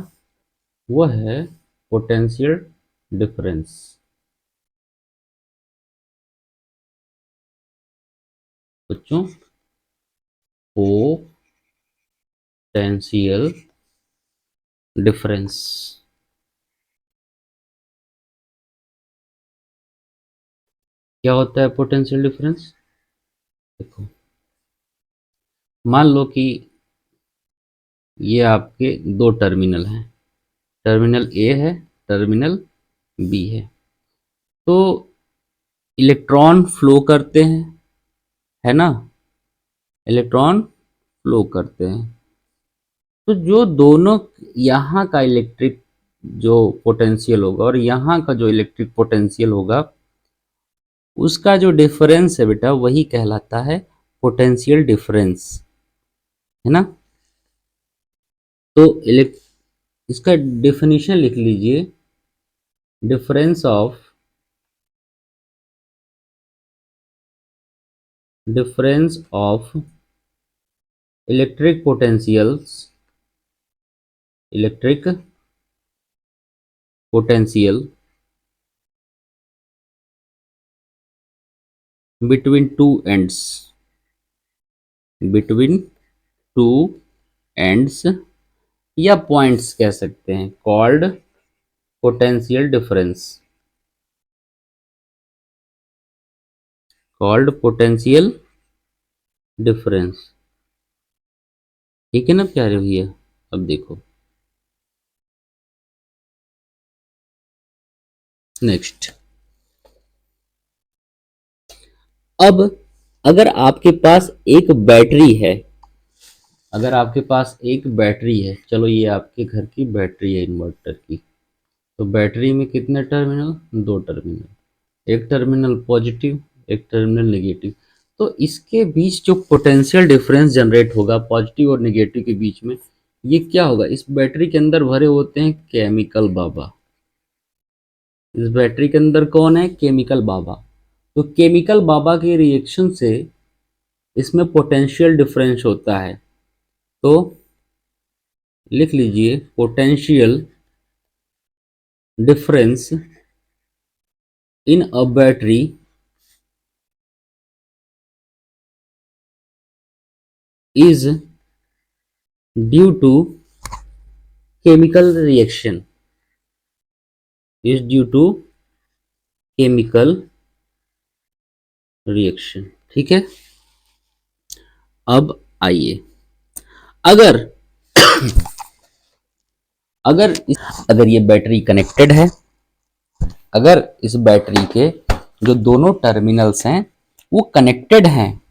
वो है पोटेंशियल डिफरेंस। बच्चों, पोटेंशियल डिफरेंस क्या होता है, पोटेंशियल डिफरेंस। देखो, मान लो कि ये आपके दो टर्मिनल हैं, टर्मिनल ए है, टर्मिनल बी है। तो इलेक्ट्रॉन फ्लो करते हैं, है ना, इलेक्ट्रॉन फ्लो करते हैं। तो जो दोनों, यहाँ का इलेक्ट्रिक जो पोटेंशियल होगा और यहाँ का जो इलेक्ट्रिक पोटेंशियल होगा, उसका जो डिफरेंस है बेटा, वही कहलाता है पोटेंशियल डिफरेंस, है ना। तो इसका डेफिनेशन लिख लीजिए, difference of, difference of electric potentials, electric potential between two ends, between two ends या पॉइंट्स कह सकते हैं, called potential difference, called potential difference. ठीक है ना प्यारे भैया। अब देखो नेक्स्ट। अब अगर आपके पास एक बैटरी है, अगर आपके पास एक बैटरी है, चलो ये आपके घर की बैटरी है इन्वर्टर की, तो बैटरी में कितने टर्मिनल, दो टर्मिनल, एक टर्मिनल पॉजिटिव, एक टर्मिनल नेगेटिव। तो इसके बीच जो पोटेंशियल डिफरेंस जनरेट होगा पॉजिटिव और नेगेटिव के बीच में, ये क्या होगा, इस बैटरी के अंदर भरे होते हैं केमिकल बाबा। इस बैटरी के अंदर कौन है, केमिकल बाबा। तो केमिकल बाबा के रिएक्शन से इसमें पोटेंशियल डिफरेंस होता है। तो लिख लीजिए potential difference in a battery is due to chemical reaction, is due to chemical reaction। ठीक है। अब आइए, अगर अगर अगर ये बैटरी कनेक्टेड है, अगर इस बैटरी के जो दोनों टर्मिनल्स हैं वो कनेक्टेड हैं,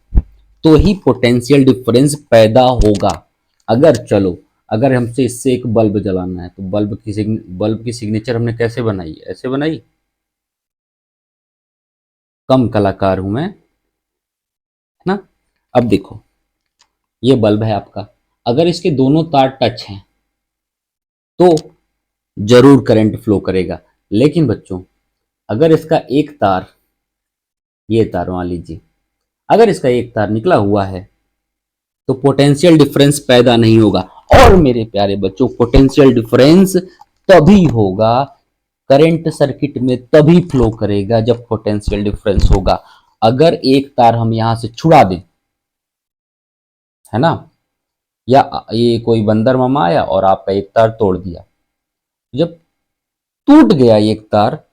तो ही पोटेंशियल डिफरेंस पैदा होगा। अगर चलो, अगर हमसे इससे एक बल्ब जलाना है, तो बल्ब की सिग्नेचर हमने कैसे बनाई, ऐसे बनाई। कम कलाकार हूं मैं, है ना। अब देखो ये बल्ब है आपका, अगर इसके दोनों तार टच हैं तो जरूर करंट फ्लो करेगा। लेकिन बच्चों अगर इसका एक तार, ये तार मान लीजिए, अगर इसका एक तार निकला हुआ है तो पोटेंशियल डिफरेंस पैदा नहीं होगा। और मेरे प्यारे बच्चों पोटेंशियल डिफरेंस तभी होगा, करंट सर्किट में तभी फ्लो करेगा जब पोटेंशियल डिफरेंस होगा। अगर एक तार हम यहां से छुड़ा दें, है ना, या ये कोई बंदर मामा आया और आपका एक तार तोड़ दिया, जब टूट गया एक तार,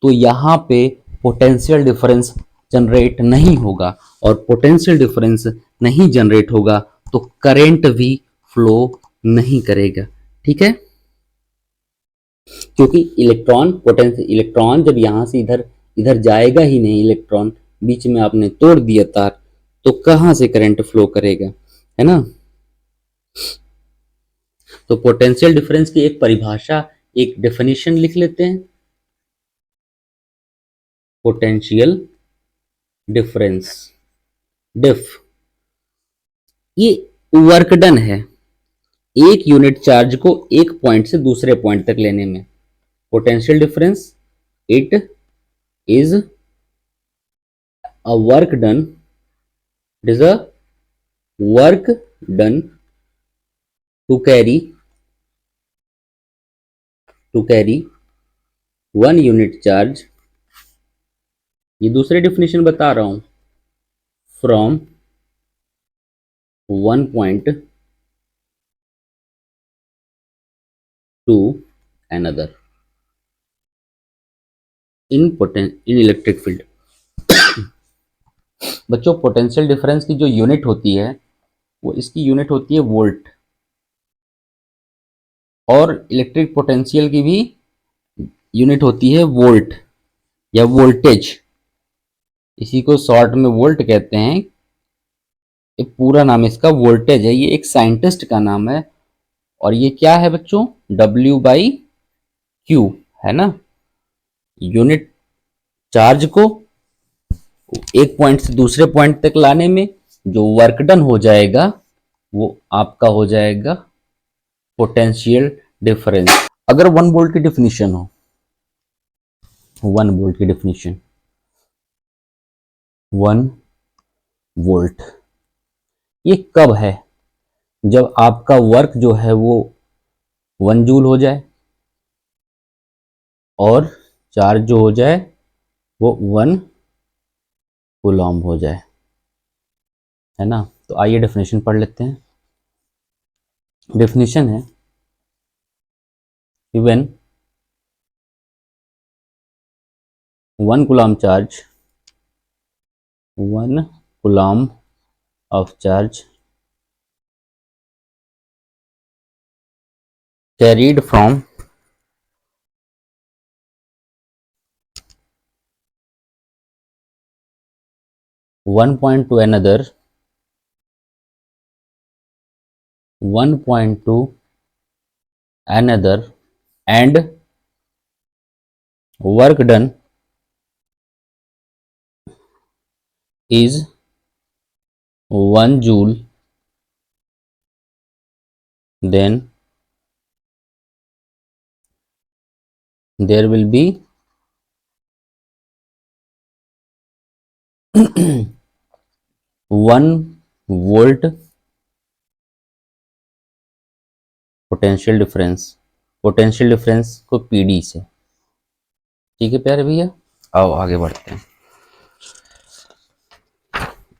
तो यहां पे पोटेंशियल डिफरेंस जनरेट नहीं होगा, और पोटेंशियल डिफरेंस नहीं जनरेट होगा तो करंट भी फ्लो नहीं करेगा। ठीक है, क्योंकि इलेक्ट्रॉन जब यहां से इधर इधर जाएगा ही नहीं, इलेक्ट्रॉन बीच में आपने तोड़ दिया तार, तो कहां से करंट फ्लो करेगा, है ना। तो पोटेंशियल डिफरेंस की एक परिभाषा, एक डेफिनेशन लिख लेते हैं। पोटेंशियल डिफरेंस, डिफ, ये वर्क डन है एक यूनिट चार्ज को एक पॉइंट से दूसरे पॉइंट तक लेने में। Potential difference it is a work done, it is a work done to carry one unit charge, ये दूसरे डिफिनेशन बता रहा हूं, from one point to another in electric field. बच्चों पोटेंशियल डिफरेंस की जो यूनिट होती है वो इसकी यूनिट होती है वोल्ट, और इलेक्ट्रिक पोटेंशियल की भी यूनिट होती है वोल्ट या वोल्टेज, इसी को शॉर्ट में वोल्ट कहते हैं। ये पूरा नाम इसका वोल्टेज है, ये एक साइंटिस्ट का नाम है। और ये क्या है बच्चों, W/Q, है ना। यूनिट चार्ज को एक पॉइंट से दूसरे पॉइंट तक लाने में जो वर्क डन हो जाएगा वो आपका हो जाएगा पोटेंशियल डिफरेंस। अगर 1 वोल्ट की डेफिनेशन हो, 1 वोल्ट की डेफिनेशन, 1 वोल्ट ये कब है, जब आपका वर्क जो है वो 1 जूल हो जाए और चार्ज जो हो जाए वो 1 कूलॉम हो जाए। है ना। तो आइए डेफिनेशन पढ़ लेते हैं। डेफिनेशन है कि when 1 coulomb charge, 1 coulomb of charge carried from one point to another, one point to another, and work done is 1 joule, then there will be 1 volt potential difference. Potential difference को PD से, ठीक है प्यारे भैया। आओ आगे बढ़ते हैं।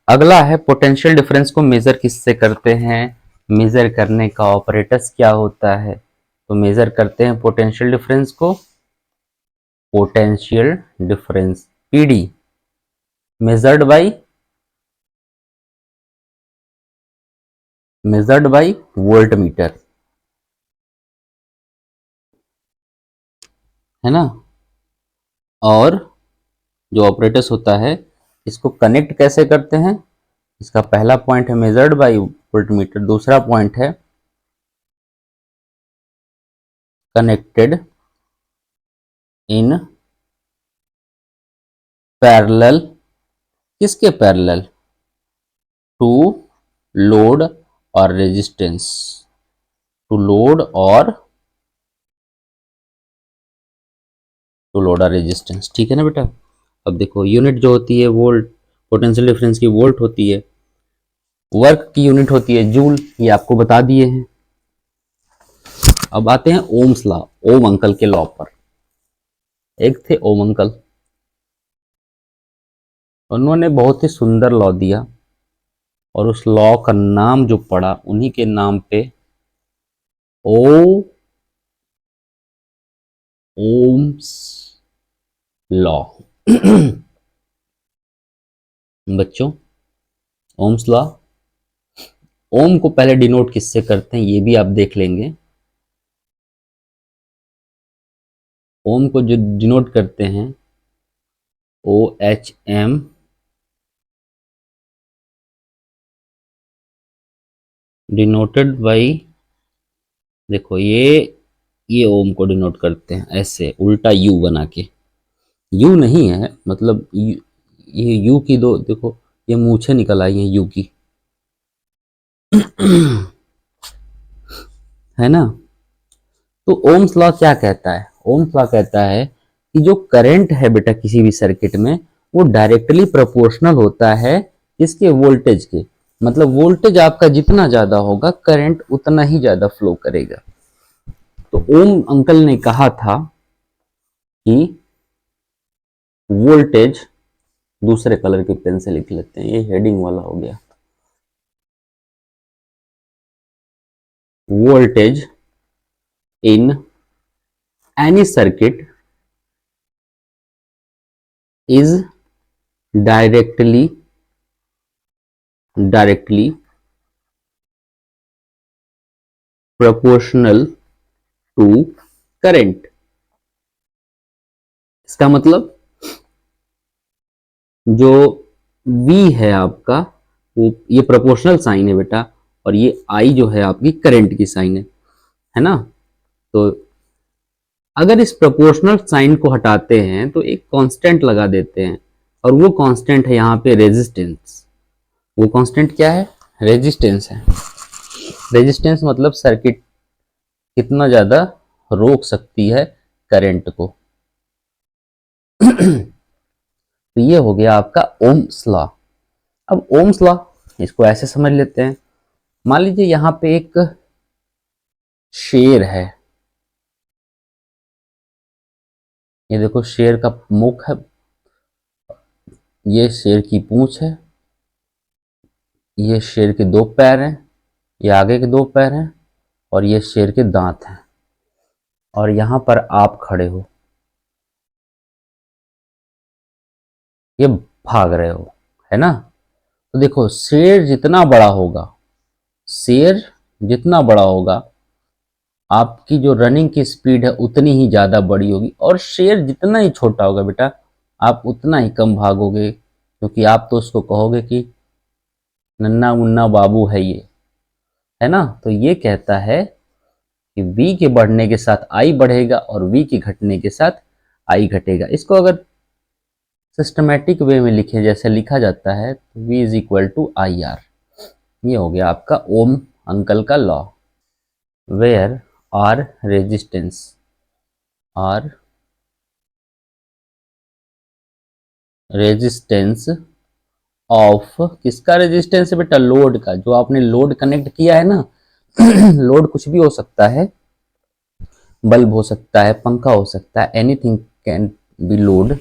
अगला है पोटेंशियल डिफरेंस को मेजर किससे करते हैं, मेजर करने का ऑपरेटर्स क्या होता है। तो मेजर करते हैं पोटेंशियल डिफरेंस को, potential difference PD measured by volt meter, है ना। और जो ऑपरेटर्स होता है इसको कनेक्ट कैसे करते हैं। इसका पहला पॉइंट है मेजर्ड बाय वोल्ट मीटर, दूसरा पॉइंट है कनेक्टेड इन पैरेलल। किसके पैरेलल, टू लोड और रेजिस्टेंस, टू लोड और रेजिस्टेंस, ठीक है ना बेटा। अब देखो यूनिट जो होती है वोल्ट, पोटेंशियल डिफरेंस की वोल्ट होती है, वर्क की यूनिट होती है जूल, ये आपको बता दिए हैं। अब आते हैं ओम्स लॉ, ओम अंकल के लॉ पर। एक थे ओम अंकल, उन्होंने बहुत ही सुंदर लॉ दिया और उस लॉ का नाम जो पड़ा उन्हीं के नाम पे ओ ओम्स लॉ। बच्चों ओम्स लॉ, ओम को पहले डिनोट किससे करते हैं ये भी आप देख लेंगे। ओम को जो डिनोट करते हैं O H M, denoted by, देखो ये ओम को डिनोट करते हैं ऐसे उल्टा यू बना के, यू नहीं है मतलब ये यू की दो देखो, ये मूछें निकल आई हैं यू की, है ना। तो ओम्स लॉ क्या कहता है, ओम्स लॉ कहता है कि जो करंट है बेटा किसी भी सर्किट में वो डायरेक्टली प्रोपोर्शनल होता है इसके वोल्टेज के, मतलब वोल्टेज आपका जितना ज्यादा होगा करंट उतना ही ज्यादा फ्लो करेगा। तो ओम अंकल ने कहा था कि वोल्टेज, दूसरे कलर के पेन से लिख लेते हैं, ये हेडिंग वाला हो गया, voltage in any circuit is directly proportional to current. इसका मतलब जो V है आपका वो ये प्रोपोर्शनल साइन है बेटा, और ये I जो है आपकी करंट की साइन है ना। तो अगर इस प्रोपोर्शनल साइन को हटाते हैं तो एक कांस्टेंट लगा देते हैं, और वो कांस्टेंट है यहाँ पे रेजिस्टेंस। वो कांस्टेंट क्या है, रेजिस्टेंस है। रेजिस्टेंस मतलब सर्किट कितना ज्यादा रोक सकती है करंट को। तो ये हो गया आपका ओम्स लॉ। अब ओम्स लॉ इसको ऐसे समझ लेते हैं, मान लीजिए यहाँ पे एक शेर है, ये देखो शेर का मुख है, ये शेर की पूंछ है, ये शेर के दो पैर हैं, ये आगे के दो पैर हैं, और ये शेर के दांत हैं, और यहां पर आप खड़े हो, ये भाग रहे हो, है ना। तो देखो शेर जितना बड़ा होगा, शेर जितना बड़ा होगा, आपकी जो रनिंग की स्पीड है उतनी ही ज़्यादा बड़ी होगी, और शेर जितना ही छोटा होगा बेटा, आप उतना ही कम भागोगे, क्योंकि आप तो उसको कहोगे कि नन्ना मुन्ना बाबू है ये, है ना। तो ये कहता है कि v के बढ़ने के साथ i बढ़ेगा और v के घटने के साथ i घटेगा। इसको अगर सिस्टमेटिक वे में लिखे, जैसे लिखा जाता है, तो v is equal to I R. ये हो गया आपका ओम अंकल का law. Where R resistance, R resistance of, किसका रेजिस्टेंस है बेटा, लोड का। जो आपने लोड कनेक्ट किया है ना लोड कुछ भी हो सकता है, बल्ब हो सकता है, पंखा हो सकता है, एनीथिंग कैन बी लोड।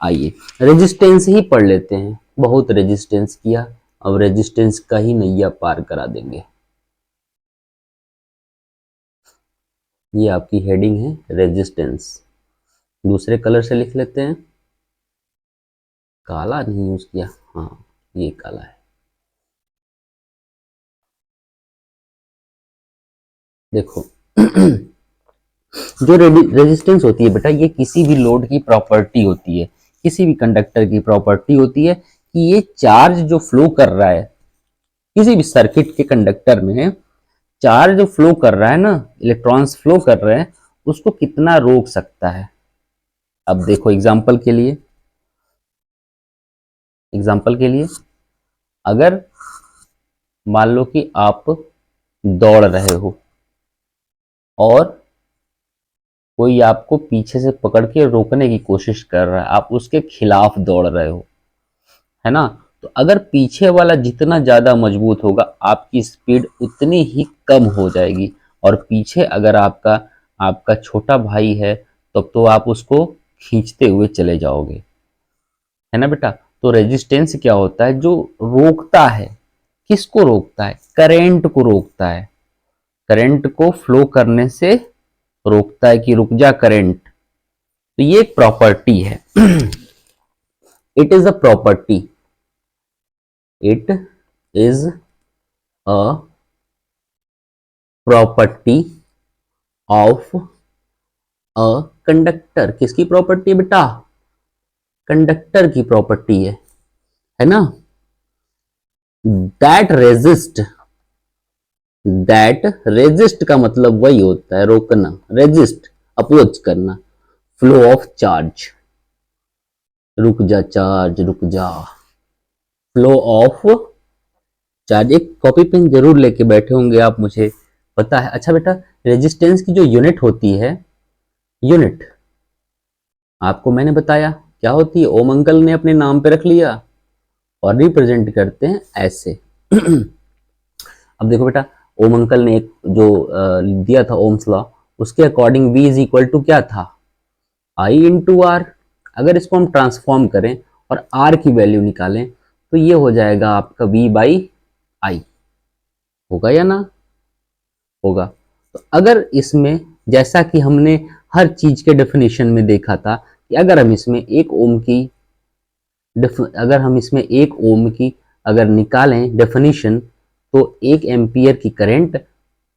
आइए रेजिस्टेंस ही पढ़ लेते हैं, बहुत रेजिस्टेंस किया, अब रेजिस्टेंस का ही नैया पार करा देंगे। ये आपकी हेडिंग है रेजिस्टेंस। दूसरे कलर से लिख लेते हैं, काला नहीं यूज किया, हाँ ये काला है। देखो जो रेजिस्टेंस होती है बेटा, ये किसी भी लोड की प्रॉपर्टी होती है, किसी भी कंडक्टर की प्रॉपर्टी होती है कि ये चार्ज जो फ्लो कर रहा है किसी भी सर्किट के कंडक्टर में, चार्ज जो फ्लो कर रहा है ना, इलेक्ट्रॉन्स फ्लो कर रहे हैं, उसको कितना रोक सकता है। अब देखो एग्जाम्पल के लिए अगर मान लो कि आप दौड़ रहे हो और कोई आपको पीछे से पकड़ के रोकने की कोशिश कर रहा है, आप उसके खिलाफ दौड़ रहे हो, है ना। तो अगर पीछे वाला जितना ज्यादा मजबूत होगा, आपकी स्पीड उतनी ही कम हो जाएगी, और पीछे अगर आपका आपका छोटा भाई है, तब तो आप उसको खींचते हुए चले जाओगे, है ना बेटा। तो रेजिस्टेंस क्या होता है, जो रोकता है, किसको रोकता है, करंट को रोकता है, करंट को फ्लो करने से रोकता है कि रुक जा करंट। तो ये एक प्रॉपर्टी है it is a property, it is a property of a conductor. किसकी प्रॉपर्टी है बेटा, कंडक्टर की प्रॉपर्टी है ना। दैट रेजिस्ट, दैट रेजिस्ट का मतलब वही होता है रोकना, रेजिस्ट अपोज करना, फ्लो ऑफ चार्ज, रुक जा चार्ज रुक जा, फ्लो ऑफ चार्ज। एक कॉपी पेन जरूर लेके बैठे होंगे आप, मुझे पता है। अच्छा बेटा, रेजिस्टेंस की जो यूनिट होती है, यूनिट आपको मैंने बताया क्या होती है, ओम अंकल ने अपने नाम पे रख लिया, और रिप्रेजेंट करते हैं ऐसे अब देखो बेटा, ओम अंकल ने एक जो दिया था ओम्स लॉ, उसके according V is equal to क्या था, I इंटू आर। अगर इसको हम ट्रांसफॉर्म करें और R की वैल्यू निकालें, तो ये हो जाएगा आपका V बाई आई, होगा या ना, होगा। तो अगर इसमें, जैसा कि हमने हर चीज के डेफिनेशन में देखा था, कि अगर हम इसमें एक ओम की अगर निकालें डेफिनेशन, तो 1 एम्पियर की करंट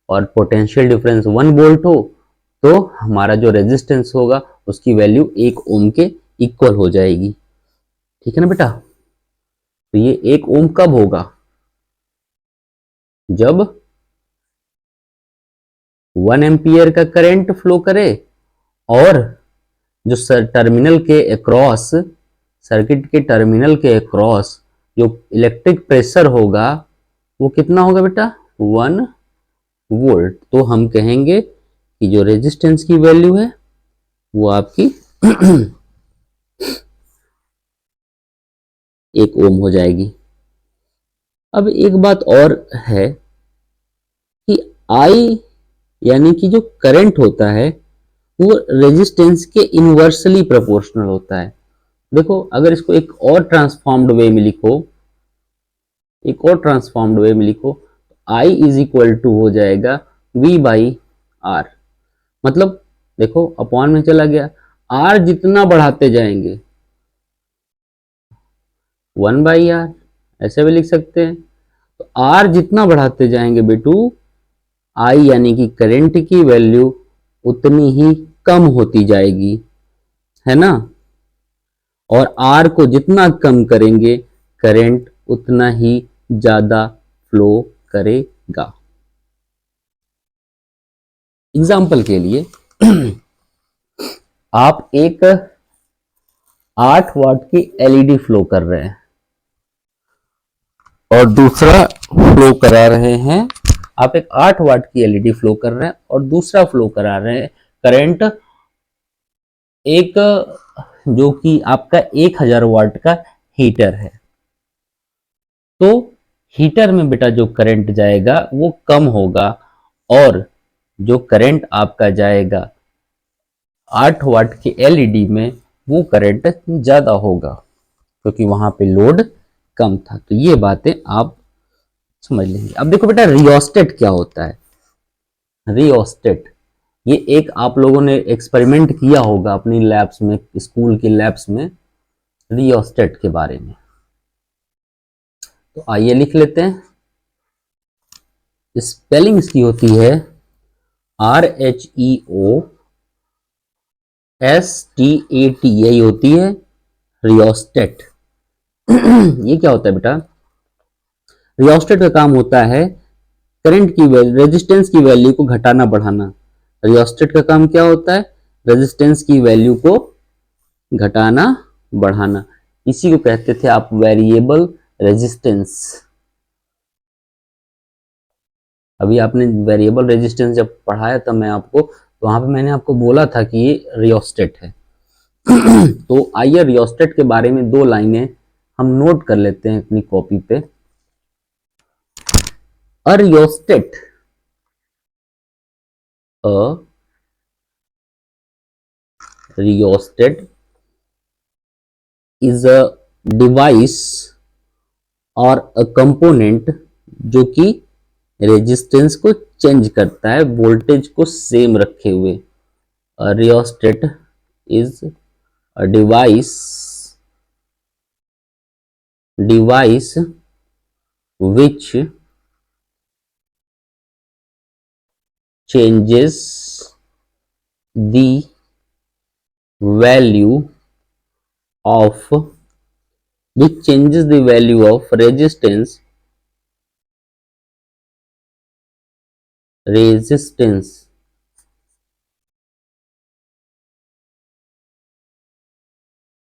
और पोटेंशियल डिफरेंस 1 वोल्ट हो, तो हमारा जो रेजिस्टेंस होगा उसकी वैल्यू 1 ओम के इक्वल हो जाएगी, ठीक है ना बेटा। तो ये 1 ओम कब होगा, जब 1 एम्पियर का करंट फ्लो करे, और जो टर्मिनल के अक्रॉस, सर्किट के टर्मिनल के अक्रॉस जो इलेक्ट्रिक प्रेशर होगा, वो कितना होगा बेटा, 1 वोल्ट। तो हम कहेंगे कि जो रेजिस्टेंस की वैल्यू है वो आपकी 1 ओम हो जाएगी। अब एक बात और है कि I यानी कि जो करंट होता है वो रेजिस्टेंस के इनवर्सली प्रोपोर्शनल होता है। देखो अगर इसको एक और ट्रांसफॉर्म्ड वे में लिखो, एक और ट्रांसफॉर्म्ड वे में लिखो, आई इज इक्वल टू हो जाएगा वी बाई आर। मतलब देखो अपॉन में चला गया, आर जितना बढ़ाते जाएंगे 1/r, ऐसे भी लिख सकते हैं। तो आर जितना बढ़ाते जाएंगे बेटू, आई यानी कि करंट की वैल्यू उतनी ही कम होती जाएगी, है ना। और आर को जितना कम करेंगे करंट उतना ही ज्यादा फ्लो करेगा। एग्जाम्पल के लिए आप एक 8 वाट की एलईडी फ्लो कर रहे हैं और दूसरा फ्लो करा रहे हैं, आप एक 8 वाट की एलईडी फ्लो कर रहे हैं और दूसरा फ्लो करा रहे हैं करंट एक जो कि आपका 1000 वाट का हीटर है। तो हीटर में बेटा जो करंट जाएगा वो कम होगा और जो करंट आपका जाएगा 8 वाट की एलईडी में वो करंट ज्यादा होगा क्योंकि वहां पे लोड कम था। तो ये बातें आप समझ लेंगे। अब देखो बेटा रियोस्टेट क्या होता है। रियोस्टेट ये एक आप लोगों ने एक्सपेरिमेंट किया होगा अपनी लैब्स में, स्कूल की लैब्स में, रियोस्टेट के बारे में। तो आइए लिख लेते हैं। स्पेलिंग इसकी होती है RHEOSTAT, यही होती है रियोस्टेट। ये क्या होता है बेटा, रियोस्टेट का काम होता है करंट की रेजिस्टेंस की वैल्यू को घटाना बढ़ाना। रियोस्टेट का काम क्या होता है, रेजिस्टेंस की वैल्यू को घटाना बढ़ाना। इसी को कहते थे आप वेरिएबल रेजिस्टेंस। अभी आपने वेरिएबल रेजिस्टेंस जब पढ़ाया था मैं आपको, तो वहां पे मैंने आपको बोला था कि ये रियोस्टेट है। तो आइए रियोस्टेट के बारे में 2 लाइनें हम नोट कर लेते हैं अपनी कॉपी पे। A rheostat, a rheostat is a device और अ कंपोनेंट जो कि रेजिस्टेंस को चेंज करता है वोल्टेज को सेम रखे हुए। A rheostat is a device which changes the value of resistance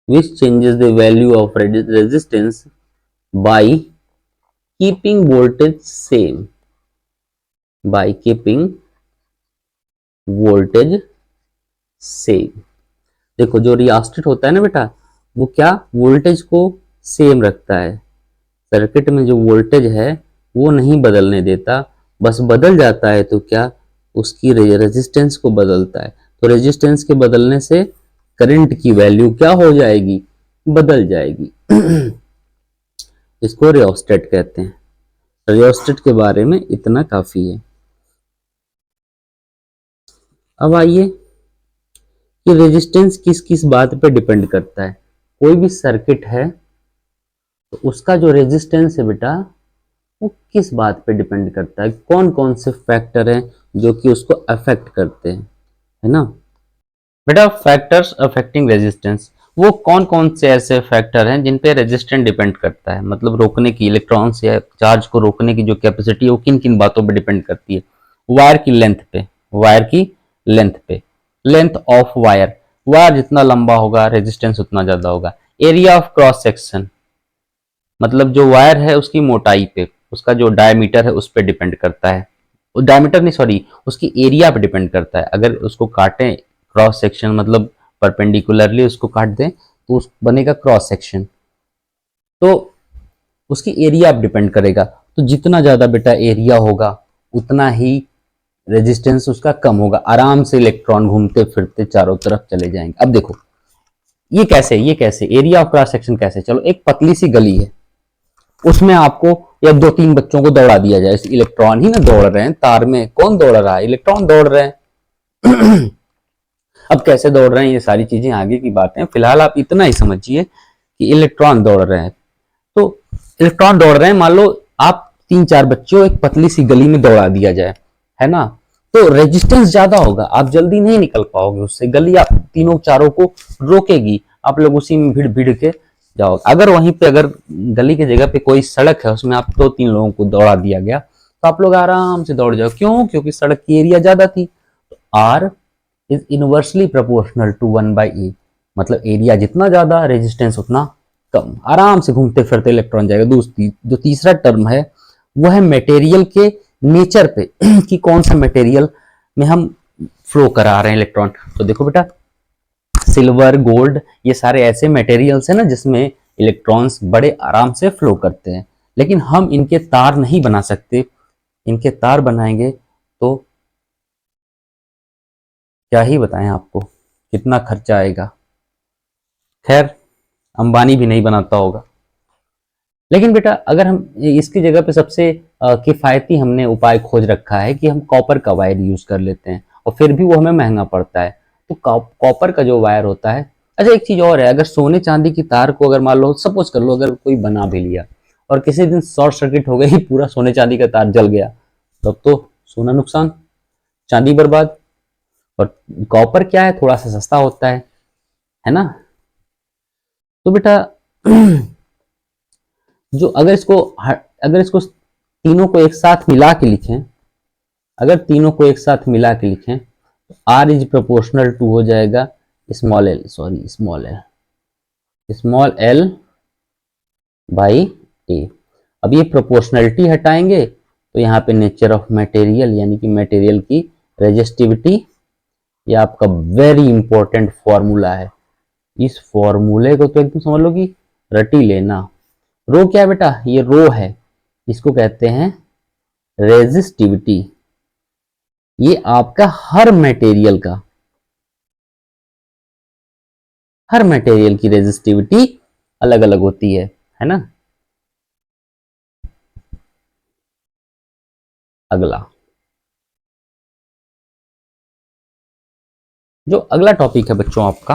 which changes the value of resistance by keeping voltage same, by keeping voltage same। देखो जो रियोस्टेट होता है ना बेटा, वो क्या वोल्टेज को सेम रखता है। सर्किट में जो वोल्टेज है वो नहीं बदलने देता, बस बदल जाता है तो क्या उसकी रेजिस्टेंस को बदलता है। तो रेजिस्टेंस के बदलने से करंट की वैल्यू क्या हो जाएगी, बदल जाएगी। इसको रियोस्टेट कहते हैं। रियोस्टेट के बारे में इतना काफी है। अब आइए कि रेजिस्टेंस किस किस बात पे डिपेंड करता है। कोई भी सर्किट है तो उसका जो रेजिस्टेंस है बेटा वो किस बात पे डिपेंड करता है, कौन कौन से फैक्टर हैं जो कि उसको अफेक्ट करते हैं, है ना बेटा। फैक्टर्स अफेक्टिंग रेजिस्टेंस, वो कौन कौन से ऐसे फैक्टर हैं जिन पे रेजिस्टेंस डिपेंड करता है, मतलब रोकने की, इलेक्ट्रॉन्स या चार्ज को रोकने की जो कैपेसिटी है वो किन किन बातों पे डिपेंड करती है। वायर की लेंथ पे, वायर की लेंथ पे, लेंथ ऑफ वायर, वायर जितना लंबा होगा रेजिस्टेंस उतना ज्यादा होगा। एरिया ऑफ क्रॉस सेक्शन, मतलब जो वायर है उसकी मोटाई पे, उसका जो डायमीटर है उस पर डिपेंड करता है। डायमीटर नहीं सॉरी, उसकी एरिया पे डिपेंड करता है। अगर उसको काटें क्रॉस सेक्शन, मतलब परपेंडिकुलरली उसको काट दें तो उस बनेगा क्रॉस सेक्शन, तो उसकी एरिया पे डिपेंड करेगा। तो जितना ज्यादा बेटा एरिया होगा उतना ही रेजिस्टेंस उसका कम होगा, आराम से इलेक्ट्रॉन घूमते फिरते चारों तरफ चले जाएंगे। अब देखो ये कैसे एरिया ऑफ क्रॉस सेक्शन कैसे, चलो एक पतली सी गली है, उसमें आपको या 2-3 बच्चों को दौड़ा दिया जाए, इलेक्ट्रॉन ही ना दौड़ रहे हैं तार में, कौन दौड़ रहा है, इलेक्ट्रॉन दौड़ रहे हैं। अब कैसे दौड़ रहे हैं ये सारी चीजें आगे की बातें हैं, फिलहाल आप इतना ही समझिए कि इलेक्ट्रॉन दौड़ रहे हैं। तो इलेक्ट्रॉन दौड़ रहे हैं, मान लो आप 3-4 बच्चों एक पतली सी गली में दौड़ा दिया जाए, है ना, तो रेजिस्टेंस ज्यादा होगा, आप जल्दी नहीं निकल पाओगे उससे, गली आप तीनों चारों को रोकेगी, आप लोग उसी में भिड़ भिड़ के जाओगे। अगर वहीं पे अगर गली की जगह पे कोई सड़क है, उसमें आप 2-3 लोगों को दौड़ा दिया गया तो आप लोग आराम से दौड़ जाओ, क्यों, क्योंकि सड़क की एरिया ज्यादा थी। तो R is inversely proportional to 1/a, मतलब एरिया जितना ज्यादा रेजिस्टेंस उतना कम, आराम से घूमते फिरते इलेक्ट्रॉन जाएगा। दूसरी जो तीसरा टर्म है वो है मटेरियल के नेचर पे कि कौन सा मटेरियल में हम फ्लो करा रहे हैं इलेक्ट्रॉन। तो देखो बेटा, सिल्वर, गोल्ड, ये सारे ऐसे मटेरियल्स हैं ना जिसमें इलेक्ट्रॉन्स बड़े आराम से फ्लो करते हैं, लेकिन हम इनके तार नहीं बना सकते। इनके तार बनाएंगे तो क्या ही बताएं आपको, कितना खर्चा आएगा। खैर, अंबानी भी नहीं बनाता होगा। लेकिन बेटा अगर हम इसकी जगह पे सबसे किफ़ायती हमने उपाय खोज रखा है कि हम कॉपर का वायर यूज़ कर लेते हैं, और फिर भी वो हमें महंगा पड़ता है। तो कॉपर का जो वायर होता है, अच्छा एक चीज़ और है, अगर सोने चांदी की तार को अगर मान लो, सपोज कर लो अगर कोई बना भी लिया और किसी दिन शॉर्ट सर्किट हो गई, पूरा सोने चांदी का तार जल गया, तब तो सोना नुकसान, चांदी बर्बाद। और कॉपर क्या है, थोड़ा सा सस्ता होता है ना। तो बेटा जो अगर इसको तीनों को एक साथ मिला के लिखें, अगर तीनों को एक साथ मिला के लिखें तो आर इज प्रोपोर्शनल टू हो जाएगा स्मॉल एल बाई ए। अब ये प्रोपोर्शनलिटी हटाएंगे तो यहाँ पे नेचर ऑफ मटेरियल यानी कि मटेरियल की रेजिस्टिविटी, ये आपका वेरी इंपॉर्टेंट फॉर्मूला है। इस फॉर्मूले को तो एकदम समझ लो कि रटी लेना। रो क्या है बेटा, ये रो है, इसको कहते हैं रेजिस्टिविटी। ये आपका हर मटेरियल की रेजिस्टिविटी अलग अलग होती है ना। अगला जो अगला टॉपिक है बच्चों आपका,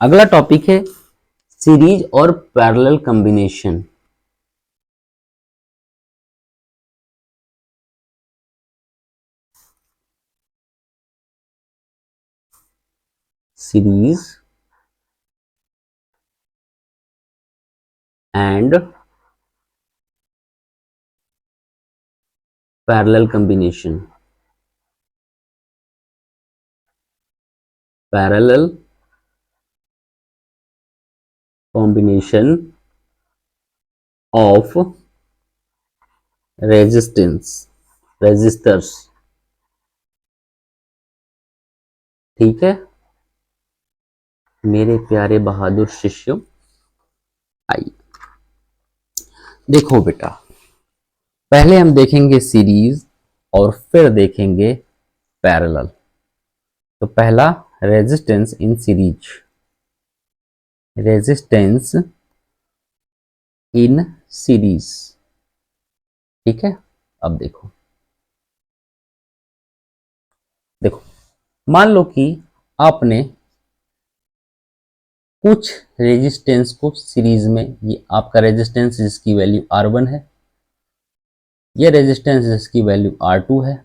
अगला टॉपिक है सीरीज और parallel combination. Series and parallel combination. Parallel combination of resistors, ठीक है मेरे प्यारे बहादुर शिष्यों। आइए देखो बेटा, पहले हम देखेंगे सीरीज और फिर देखेंगे पैरेलल। तो पहला resistance in series, resistance in series, ठीक है। अब देखो मान लो कि आपने कुछ रेजिस्टेंस को सीरीज में, ये आपका रेजिस्टेंस जिसकी वैल्यू R1 है, ये रेजिस्टेंस जिसकी वैल्यू R2 है,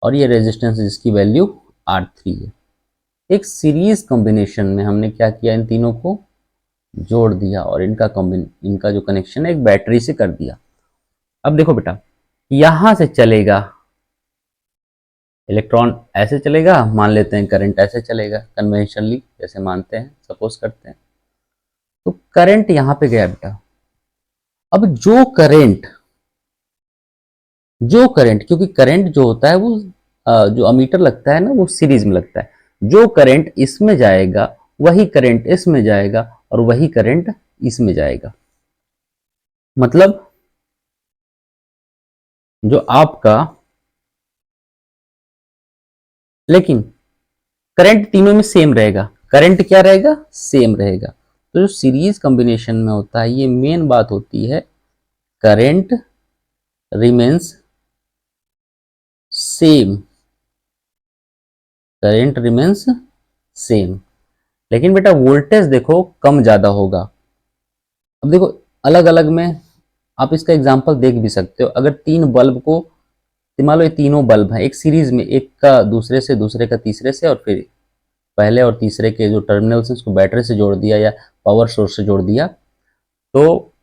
और ये रेजिस्टेंस जिसकी वैल्यू R3 है। एक सीरीज कॉम्बिनेशन में हमने क्या किया, इन तीनों को जोड़ दिया और इनका जो कनेक्शन है एक बैटरी से कर दिया। अब देखो बेटा, यहां से चलेगा इलेक्ट्रॉन, ऐसे चलेगा, मान लेते हैं करंट ऐसे चलेगा, कन्वेंशनली जैसे मानते हैं, सपोज करते हैं। तो करंट यहां पे गया बेटा। अब जो करंट क्योंकि करंट जो होता है वो जो अमीटर लगता है ना वो सीरीज में लगता है, जो करंट इसमें जाएगा वही करंट इसमें जाएगा और वही करंट इसमें जाएगा। मतलब जो आपका, लेकिन करंट तीनों में सेम रहेगा, करंट क्या रहेगा, सेम रहेगा। तो जो सीरीज कॉम्बिनेशन में होता है, ये मेन बात होती है, current remains same, current remains same, लेकिन बेटा वोल्टेज देखो कम ज्यादा होगा। अब देखो अलग अलग में आप इसका एग्जांपल देख भी सकते हो। अगर तीन बल्ब को, मान लो ये तीनों बल्ब हैं एक सीरीज में, एक का दूसरे से, दूसरे का तीसरे से, और फिर पहले और तीसरे के जो टर्मिनल्स हैं उसको बैटरी से जोड़ दिया या पावर सोर्स से जोड़ दिया, तो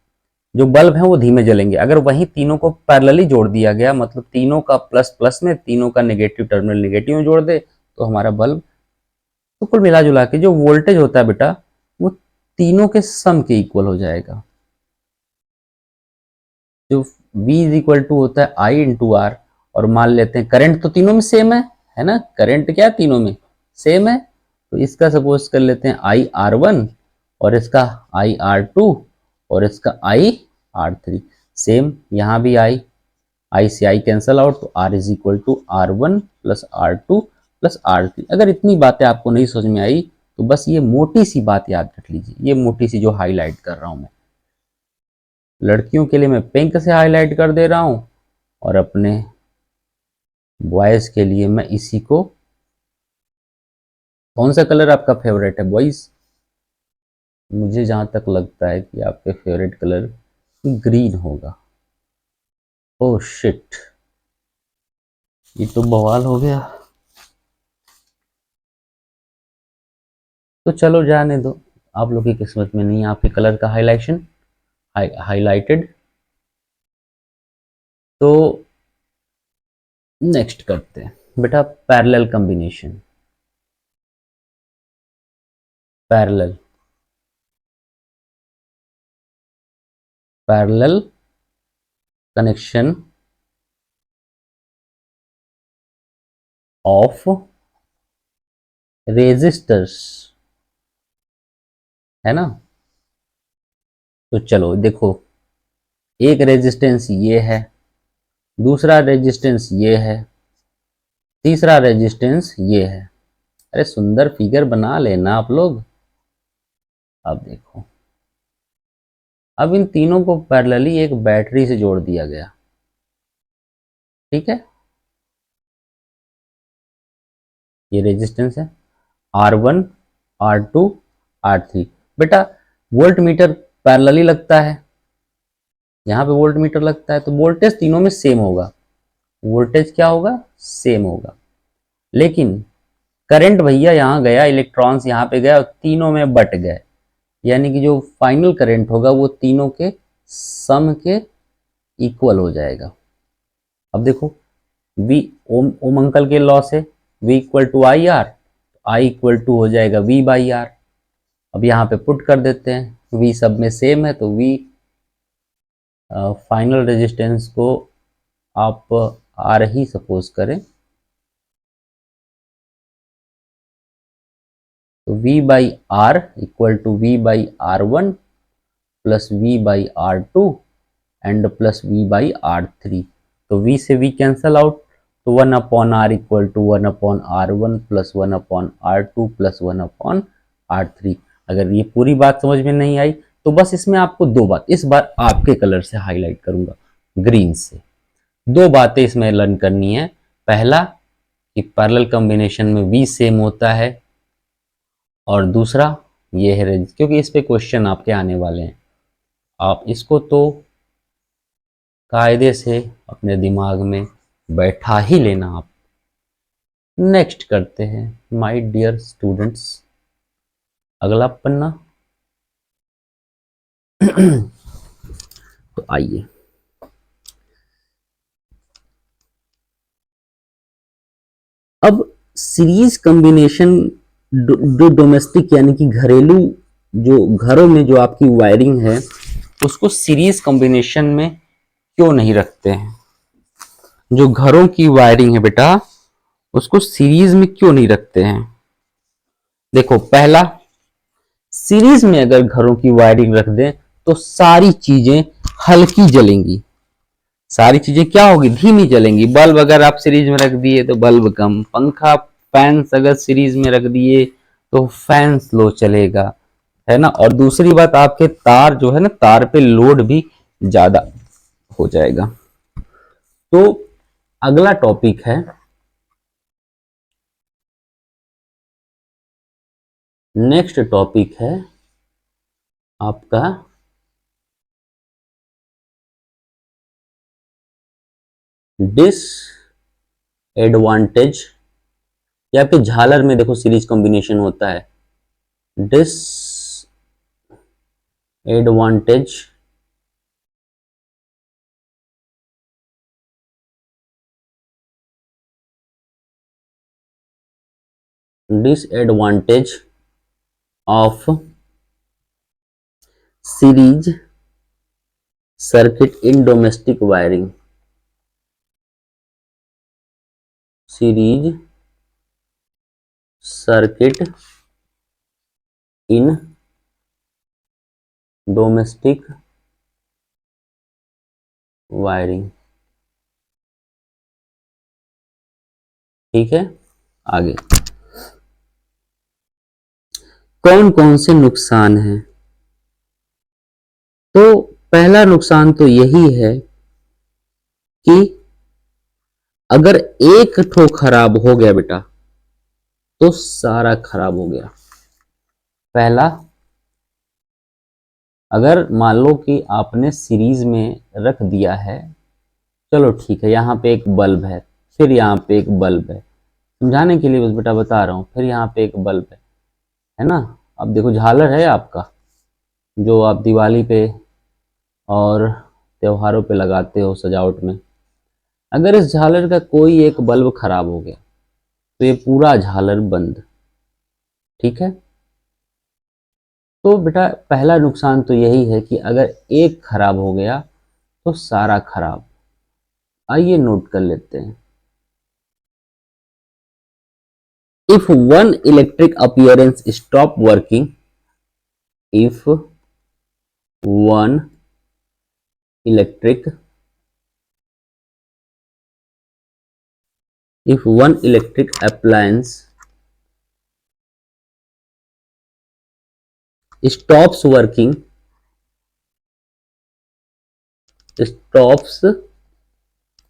जो बल्ब हैं वो धीमे जलेंगे। अगर वहीं तीनों को पैरेलली जोड़ दिया गया, मतलब तीनों का प्लस प्लस में, तीनों का नेगेटिव टर्मिनल नेगेटिव में जोड़ दे, तो हमारा बल्ब, तो कुल मिला जुला के जो वोल्टेज होता है बेटा, वो तीनों के सम के इक्वल हो जाएगा। जो V इज इक्वल टू होता है I इंटू आर, और मान लेते हैं करंट तो तीनों में सेम है ना, करंट क्या तीनों में सेम है, तो इसका सपोज कर लेते हैं I R1, और इसका I R2, और इसका I R3। सेम यहाँ भी I से I कैंसल आउट, तो R is equal to R1 plus R2 plus R3। अगर इतनी बातें आपको नहीं समझ में आई तो बस ये मोटी सी बात याद रख लीजिए, ये मोटी सी जो हाईलाइट कर रहा हूं मैं, लड़कियों के लिए मैं पिंक से हाईलाइट कर दे रहा हूं, और अपने बॉयज के लिए मैं इसी को, कौन सा कलर आपका फेवरेट है बॉयज? मुझे जहां तक लगता है कि आपके फेवरेट कलर ग्रीन होगा। ओह शिट, ये तो बवाल हो गया। तो चलो जाने दो, आप लोग की किस्मत में नहीं है आपके कलर का हाईलाइशन, हाईलाइटेड। तो नेक्स्ट करते हैं बेटा parallel combination, parallel, parallel connection of resistors, है ना। तो चलो देखो, एक रेजिस्टेंस ये है, दूसरा रेजिस्टेंस ये है, तीसरा रेजिस्टेंस ये है। अरे सुंदर फिगर बना लेना आप लोग। अब देखो, अब इन तीनों को पैरेलली एक बैटरी से जोड़ दिया गया, ठीक है। ये रेजिस्टेंस है R1, R2, R3। बेटा वोल्ट मीटर पैरेलली लगता है, यहाँ पे वोल्ट मीटर लगता है, तो वोल्टेज तीनों में सेम होगा, वोल्टेज क्या होगा, सेम होगा। लेकिन करंट भैया यहाँ गया, इलेक्ट्रॉन्स यहाँ पे गया और तीनों में बट गए, यानी कि जो फाइनल करंट होगा वो तीनों के सम के इक्वल हो जाएगा। अब देखो V, ओम अंकल के लॉ से V equal to I R, I equal to हो जाएगा V बाई आर। अब यहाँ पे पुट कर देते हैं, V सब में सेम है, तो V फाइनल रेजिस्टेंस को आप R ही सपोज करें, तो V by R equal to V by R1 plus V by R2 and plus V by R3। तो V से V कैंसल आउट, तो 1 upon R equal to 1 upon R1 plus 1 upon R2 plus 1 upon R3। अगर ये पूरी बात समझ में नहीं आई तो बस इसमें आपको दो बात, इस बार आपके कलर से हाईलाइट करूंगा, ग्रीन से। दो बातें इसमें लर्न करनी है। पहला कि पैरेलल कॉम्बिनेशन में V सेम होता है, और दूसरा ये है, क्योंकि इस पे क्वेश्चन आपके आने वाले हैं, आप इसको तो कायदे से अपने दिमाग में बैठा ही लेना आप। नेक्स्ट करते हैं माय डियर स्टूडेंट्स, अगला पन्ना। तो आइए, अब सीरीज कॉम्बिनेशन, जो डोमेस्टिक यानी कि घरेलू, जो घरों में जो आपकी वायरिंग है उसको सीरीज कॉम्बिनेशन में क्यों नहीं रखते हैं? जो घरों की वायरिंग है बेटा उसको सीरीज में क्यों नहीं रखते हैं? देखो पहला, सीरीज में अगर घरों की वायरिंग रख दें तो सारी चीजें हल्की जलेंगी, सारी चीजें क्या होगी, धीमी जलेंगी। बल्ब अगर आप सीरीज में रख दिए तो बल्ब कम, पंखा फैंस अगर सीरीज में रख दिए तो फैन स्लो चलेगा, है ना। और दूसरी बात, आपके तार जो है ना, तार पे लोड भी ज्यादा हो जाएगा। तो अगला टॉपिक है, नेक्स्ट टॉपिक है आपका डिसएडवांटेज, या फिर झालर में देखो सीरीज कॉम्बिनेशन होता है, disadvantage disadvantage of series circuit in domestic wiring, series circuit in domestic wiring. ठीक है, आगे कौन कौन से नुकसान हैं। तो पहला नुकसान तो यही है कि अगर एक ठो खराब हो गया बेटा तो सारा खराब हो गया। पहला, अगर मान लो कि आपने सीरीज में रख दिया है, चलो ठीक है, यहाँ पे एक बल्ब है, फिर यहाँ पे एक बल्ब है, समझाने के लिए बस बेटा बता रहा हूँ, फिर यहाँ पे एक बल्ब है ना। अब देखो झालर है आपका, जो आप दिवाली पे और त्योहारों पे लगाते हो सजावट में। अगर इस झालर का कोई एक बल्ब खराब हो गया तो ये पूरा झालर बंद। ठीक है, तो बेटा पहला नुकसान तो यही है कि अगर एक खराब हो गया तो सारा खराब। आइए नोट कर लेते हैं। If one electric appearance stop working, if one electric if one electric appliance stops working, stops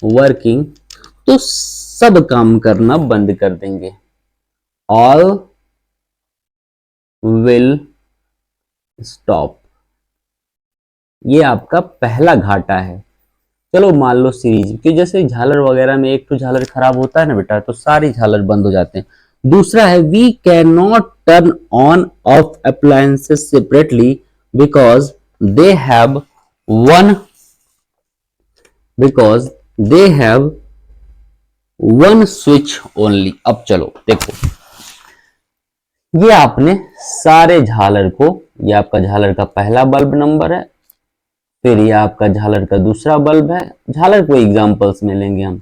working, तो सब काम करना बंद कर देंगे। all will stop, ये आपका पहला घाटा है। चलो मान लो सीरीज कि जैसे झालर वगैरह में एक तो झालर खराब होता है ना बेटा, तो सारी झालर बंद हो जाते हैं। दूसरा है, we can not turn on off appliances separately because they have one because they have one switch only. अब चलो देखो, ये आपने सारे झालर को, ये आपका झालर का पहला बल्ब नंबर है, फिर ये आपका झालर का दूसरा बल्ब है, झालर को एग्जांपल्स में लेंगे हम,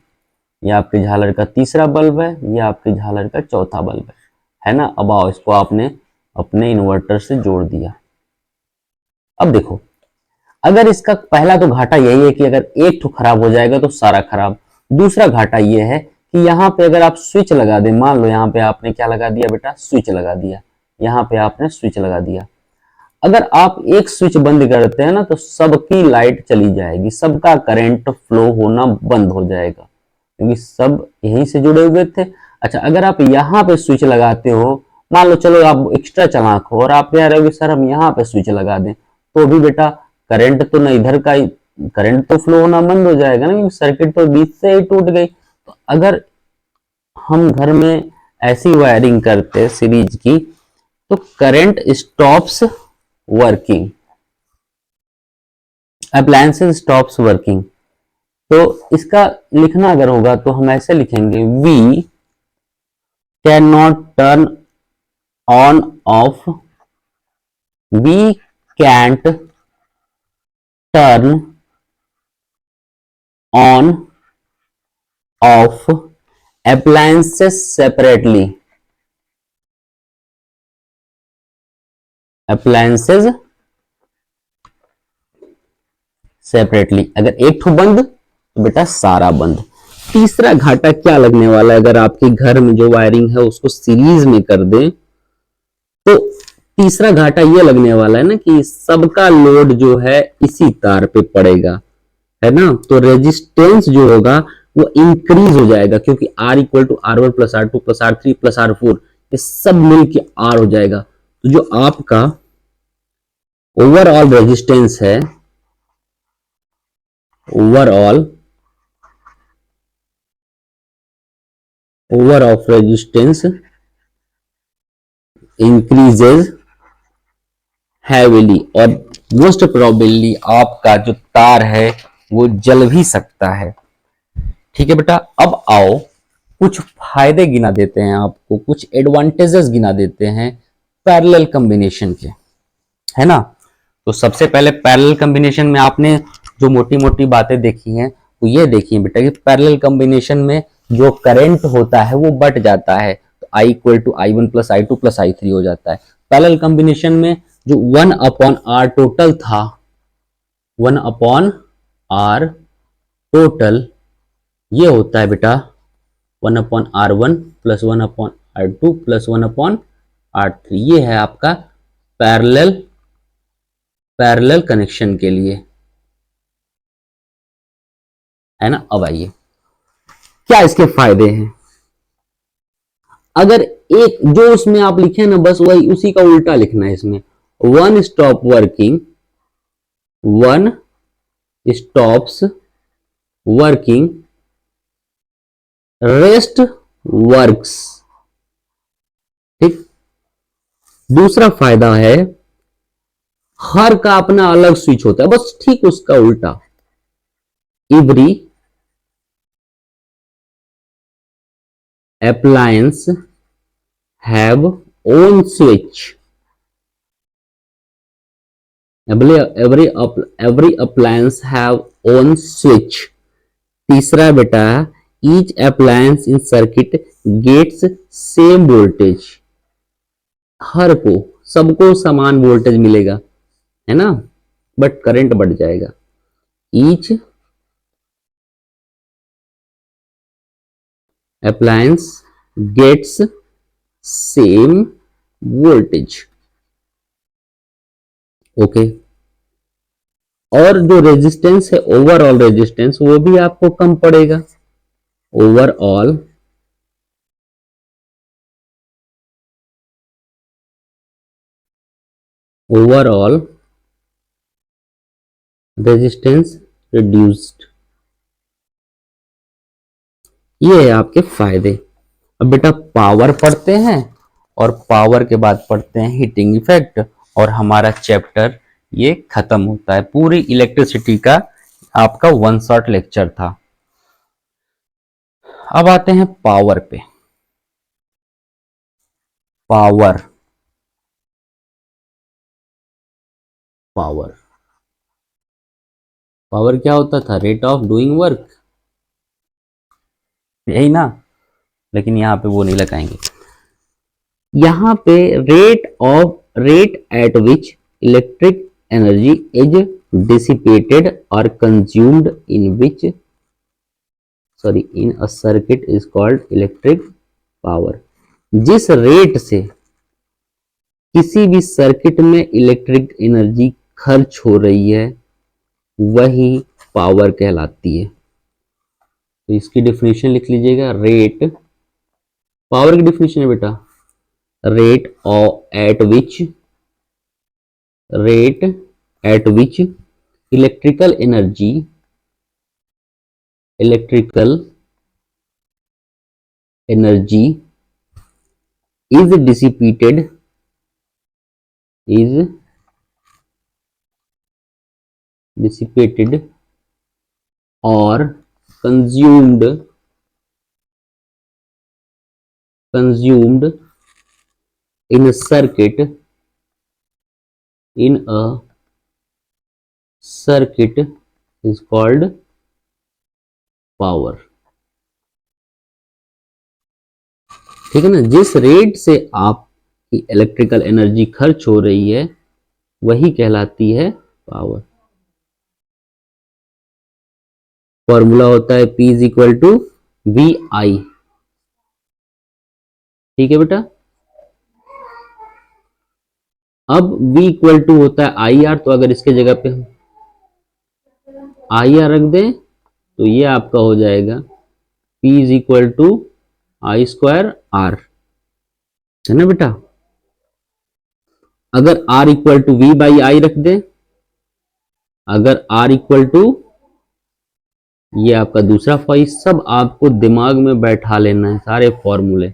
ये आपके झालर का तीसरा बल्ब है, ये आपके झालर का चौथा बल्ब है ना। अब आओ, इसको आपने अपने इन्वर्टर से जोड़ दिया। अब देखो, अगर इसका पहला तो घाटा यही है कि अगर एक तो खराब हो जाएगा तो सारा खराब। दूसरा घाटा यह है कि यहाँ पे अगर आप स्विच लगा दें, मान लो यहाँ पे आपने क्या लगा दिया बेटा, स्विच लगा दिया, यहाँ पे आपने स्विच लगा दिया। अगर आप एक स्विच बंद करते हैं ना तो सबकी लाइट चली जाएगी, सबका करंट फ्लो होना बंद हो जाएगा, क्योंकि सब यहीं से जुड़े हुए थे। अच्छा, अगर आप यहाँ पे स्विच लगाते हो, मान लो चलो आप एक्स्ट्रा चालाक हो और आप कह रहे हो कि सर हम यहाँ पे स्विच लगा दें, तो भी बेटा करंट तो ना इधर का, करंट तो फ्लो होना बंद हो जाएगा ना, क्योंकि सर्किट तो बीच से ही टूट गई। तो अगर हम घर में ऐसी वायरिंग करते सीरीज की तो current stops working, appliances stops working. तो इसका लिखना अगर होगा तो हम ऐसे लिखेंगे, we can not turn on off, we can't turn on off appliances separately, appliances separately. अगर एक ठो बंद तो बेटा सारा बंद। तीसरा घाटा क्या लगने वाला है, अगर आपके घर में जो वायरिंग है उसको सीरीज में कर दें तो तीसरा घाटा ये लगने वाला है ना कि सबका लोड जो है इसी तार पे पड़ेगा, है ना। तो रेजिस्टेंस जो होगा वो इंक्रीज हो जाएगा, क्योंकि R equal to R1 plus R2 plus R3 plus R4 ये सब मिलके R हो जाएगा। तो जो आपका ओवरऑल रेजिस्टेंस है, overall of resistance increases heavily, और मोस्ट प्रोबेबली आपका जो तार है वो जल भी सकता है। ठीक है बेटा, अब आओ कुछ फायदे गिना देते हैं आपको, कुछ एडवांटेजेस गिना देते हैं पैरेलल कॉम्बिनेशन के, है ना। तो सबसे पहले पैरेलल कॉम्बिनेशन में आपने जो मोटी मोटी बातें देखी हैं वो ये देखिए बेटा कि पैरेलल कॉम्बिनेशन में जो करंट होता है वो बट जाता है, तो I equal to I1 plus I2 plus I3 हो जाता है। पैरेलल कॉम्बिनेशन में जो 1/R टोटल था, 1/R टोटल ये होता है बेटा 1/R1 plus 1/R2 plus 1/R3। ये है आपका पैरेलल कनेक्शन के लिए, है ना। अब आइए क्या इसके फायदे हैं। अगर एक जो उसमें आप लिखे ना बस वही उसी का उल्टा लिखना है इसमें। One stop working, one stops working, rest works. ठीक। दूसरा फायदा है हर का अपना अलग स्विच होता है, बस ठीक उसका उल्टा। Every appliance have own switch, every appliance have own switch। तीसरा बेटा each appliance in circuit gets same voltage, हर को सबको समान वोल्टेज मिलेगा, है ना, बट करंट बढ़ जाएगा। each appliance gets same voltage। Okay. और जो रेजिस्टेंस है ओवरऑल रेजिस्टेंस वो भी आपको कम पड़ेगा। Overall resistance reduced. ये है आपके फायदे। अब बेटा पावर पढ़ते हैं और पावर के बाद पढ़ते हैं हीटिंग इफेक्ट, और हमारा चैप्टर ये खत्म होता है। पूरी इलेक्ट्रिसिटी का आपका वन शॉट लेक्चर था। अब आते हैं पावर पे। पावर पावर पावर क्या होता था? रेट ऑफ डूइंग वर्क, यही ना। लेकिन यहाँ पे वो नहीं लगाएंगे। यहाँ पे rate at which electric energy is dissipated or consumed in a circuit is called electric power। जिस रेट से किसी भी सर्किट में इलेक्ट्रिक एनर्जी खर्च हो रही है वही पावर कहलाती है। तो इसकी डेफिनेशन लिख लीजिएगा। रेट, पावर की डेफिनेशन है बेटा, rate at which electrical energy is dissipated or consumed in a circuit is called power. ठीक है ना। जिस रेट से आपकी इलेक्ट्रिकल एनर्जी खर्च हो रही है वही कहलाती है पावर। फॉर्मूला होता है P is equal to V I. ठीक है बेटा। अब V इक्वल टू होता है आई आर, तो अगर इसके जगह पे हम आई आर रख दें तो ये आपका हो जाएगा P is equal to I square R, है ना बेटा। अगर R equal to V by I रख दें, अगर R इक्वल टू, ये आपका दूसरा फॉर्म, सब आपको दिमाग में बैठा लेना है सारे फॉर्मूले।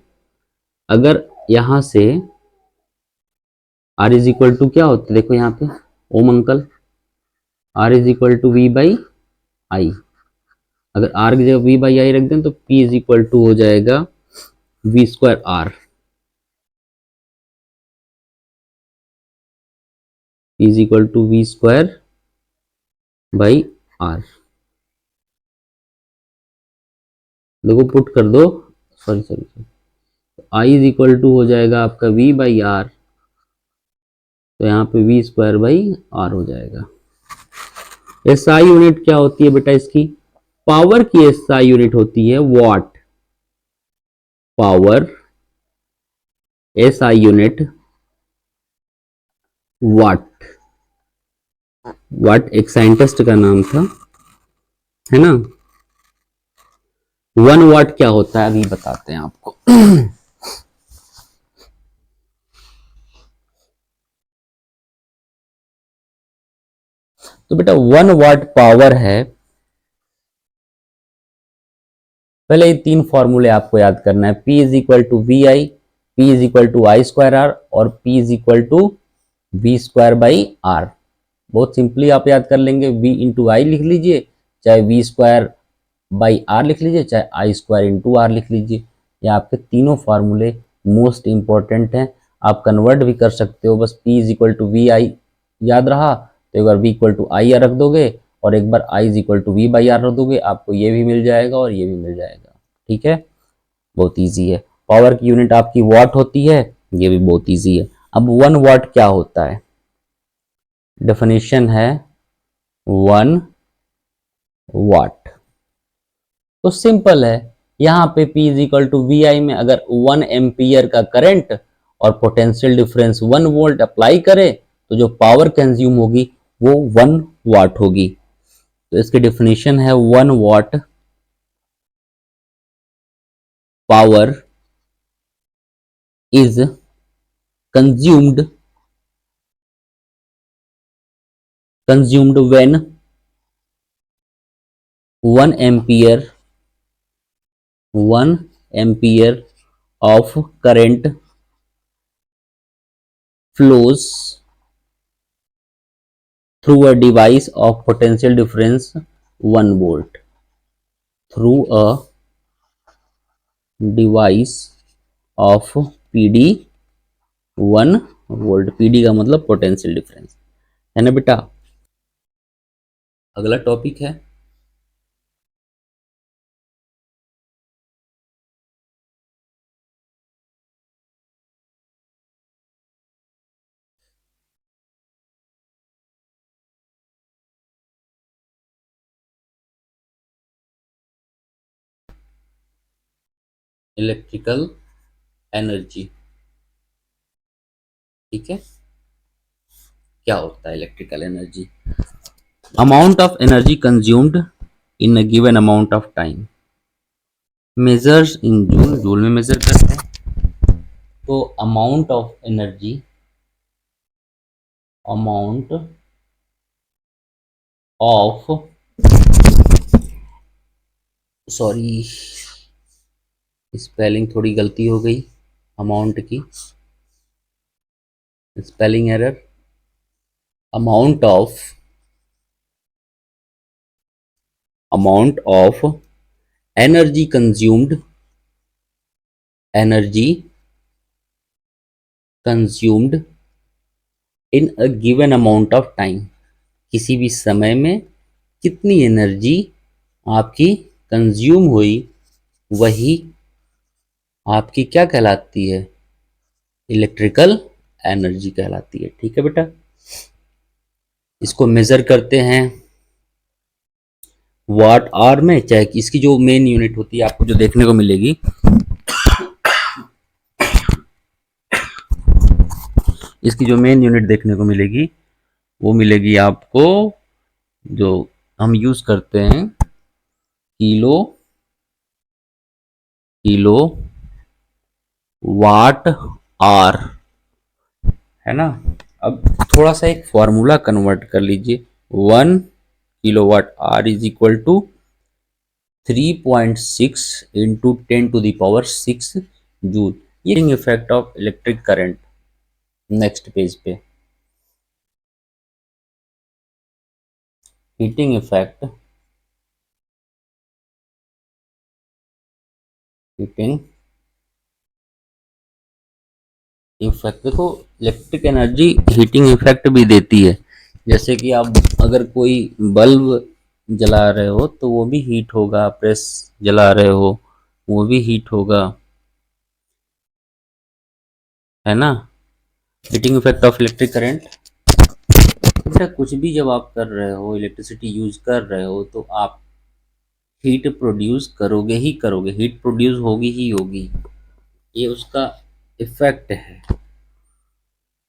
अगर यहां से R इज इक्वल टू क्या होता है, देखो यहाँ पे ओम अंकल, R is equal to V by I. अगर R की जगह वी बाई आई रख दें तो P इज इक्वल टू हो जाएगा V square R. P is equal to V square by R. देखो पुट कर दो, sorry sorry, I is equal to हो जाएगा आपका वी बाई आर, तो यहाँ पे वी स्क्वायर बाई आर हो जाएगा। एसआई यूनिट क्या होती है बेटा इसकी, पावर की एसआई यूनिट होती है what. Power SI unit watt. वाट एक साइंटिस्ट का नाम था, है ना। 1 वाट क्या होता है अभी बताते हैं आपको। तो बेटा 1 वाट पावर है, पहले ये 3 फॉर्मूले आपको याद करना है। P is equal to V I, P is equal to I square R, और P is equal to V square by R. बहुत सिंपली आप याद कर लेंगे, V इंटू आई लिख लीजिए, चाहे वी स्क्वायर बाई आर लिख लीजिए, चाहे आई स्क्वायर इंटू आर लिख लीजिए। ये आपके तीनों फार्मूले मोस्ट इंपॉर्टेंट हैं। आप कन्वर्ट भी कर सकते हो, बस P is equal to V I याद रहा तो एक बार V equal to I R रख दोगे, और एक बार I is equal to V by R रख दोगे, आपको ये भी मिल जाएगा और ये भी मिल जाएगा। ठीक है, बहुत ईजी है। पावर की यूनिट आपकी वॉट होती है, ये भी बहुत ईजी है। अब 1 वाट क्या होता है, डेफिनेशन है 1 वाट। तो सिंपल है, यहाँ पे P is equal to V I में अगर 1 एम्पियर का करंट और पोटेंशियल डिफरेंस 1 वोल्ट अप्लाई करे तो जो पावर कंज्यूम होगी वो 1 वाट होगी। तो इसकी डेफिनेशन है 1 watt power is consumed when 1 ampere of current flows through a device of potential difference 1 volt, through a device of PD 1 volt. PD का मतलब पोटेंशियल डिफरेंस, है ना बेटा। अगला टॉपिक है इलेक्ट्रिकल एनर्जी। ठीक है, क्या होता है electrical energy, amount of energy consumed in a given amount of time, measures in joule, joule में मेजर करते हैं। तो amount of energy, amount of, sorry spelling थोड़ी गलती हो गई, अमाउंट की spelling error, amount of energy consumed, energy consumed in a given amount of time, किसी भी समय में कितनी एनर्जी आपकी कंज्यूम हुई वही आपकी क्या कहलाती है, इलेक्ट्रिकल एनर्जी कहलाती है। ठीक है बेटा, इसको मेजर करते हैं वाट आवर में, चाहे इसकी जो मेन यूनिट होती है आपको जो देखने को मिलेगी, इसकी जो मेन यूनिट देखने को मिलेगी वो मिलेगी आपको, जो हम यूज करते हैं, किलो किलो वाट आर, है ना। अब थोड़ा सा एक फॉर्मूला कन्वर्ट कर लीजिए, 1 kilowatt hour is equal to 3.6 into 10⁻6 joule. ये effect of electric current. Next page पे, हीटिंग इफेक्ट, हीटिंग इफेक्ट। देखो, इलेक्ट्रिक एनर्जी हीटिंग इफेक्ट भी देती है। जैसे कि आप अगर कोई बल्ब जला रहे हो तो वो भी हीट होगा, प्रेस जला रहे हो वो भी हीट होगा, है ना। Heating effect of electric current. बेटा कुछ भी जब आप कर रहे हो, इलेक्ट्रिसिटी यूज कर रहे हो, तो आप हीट प्रोड्यूस करोगे ही करोगे, हीट प्रोड्यूस होगी ही होगी, ये उसका इफेक्ट है।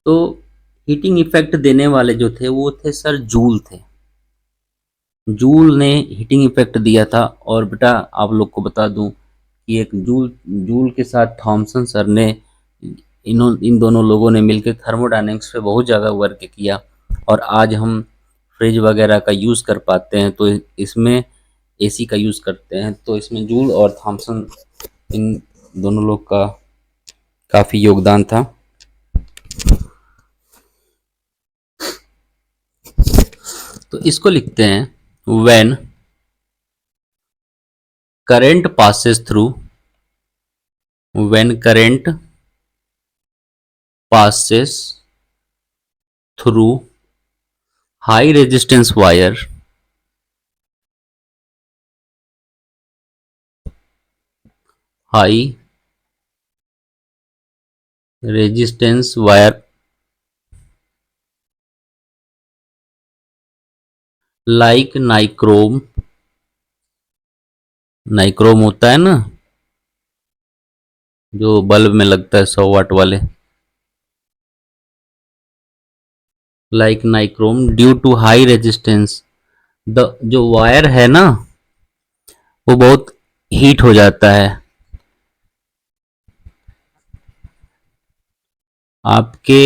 तो हीटिंग इफेक्ट देने वाले जो थे वो थे सर जूल थे। जूल ने हीटिंग इफेक्ट दिया था। और बेटा आप लोग को बता दूं कि एक जूल जूल के साथ थॉमसन सर ने, इन दोनों लोगों ने मिलकर थर्मोडायनेमिक्स पे बहुत ज़्यादा वर्क किया। और आज हम फ्रिज वगैरह का यूज़ कर पाते हैं, तो इसमें एसी का यूज़ करते हैं, तो इसमें जूल और थॉमसन, इन दोनों लोग का काफ़ी योगदान था। तो इसको लिखते हैं, when current passes through, when current passes through high resistance wire, high resistance wire like nichrome, nichrome होता है ना जो बल्ब में लगता है 100 वाट वाले, like nichrome due to high resistance, the जो वायर है ना वो बहुत हीट हो जाता है। आपके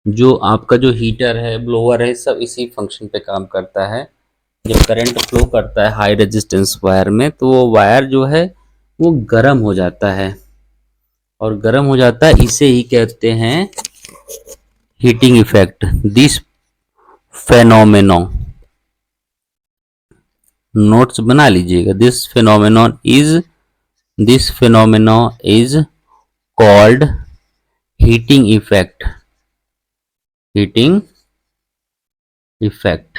जो आपका जो हीटर है, ब्लोअर है, सब इसी फंक्शन पे काम करता है। जब करंट फ्लो करता है हाई रेजिस्टेंस वायर में, तो वो वायर जो है वो गर्म हो जाता है, और गर्म हो जाता है, इसे ही कहते हैं heating effect. This phenomenon, notes बना लीजिएगा, this phenomenon is called heating effect, heating effect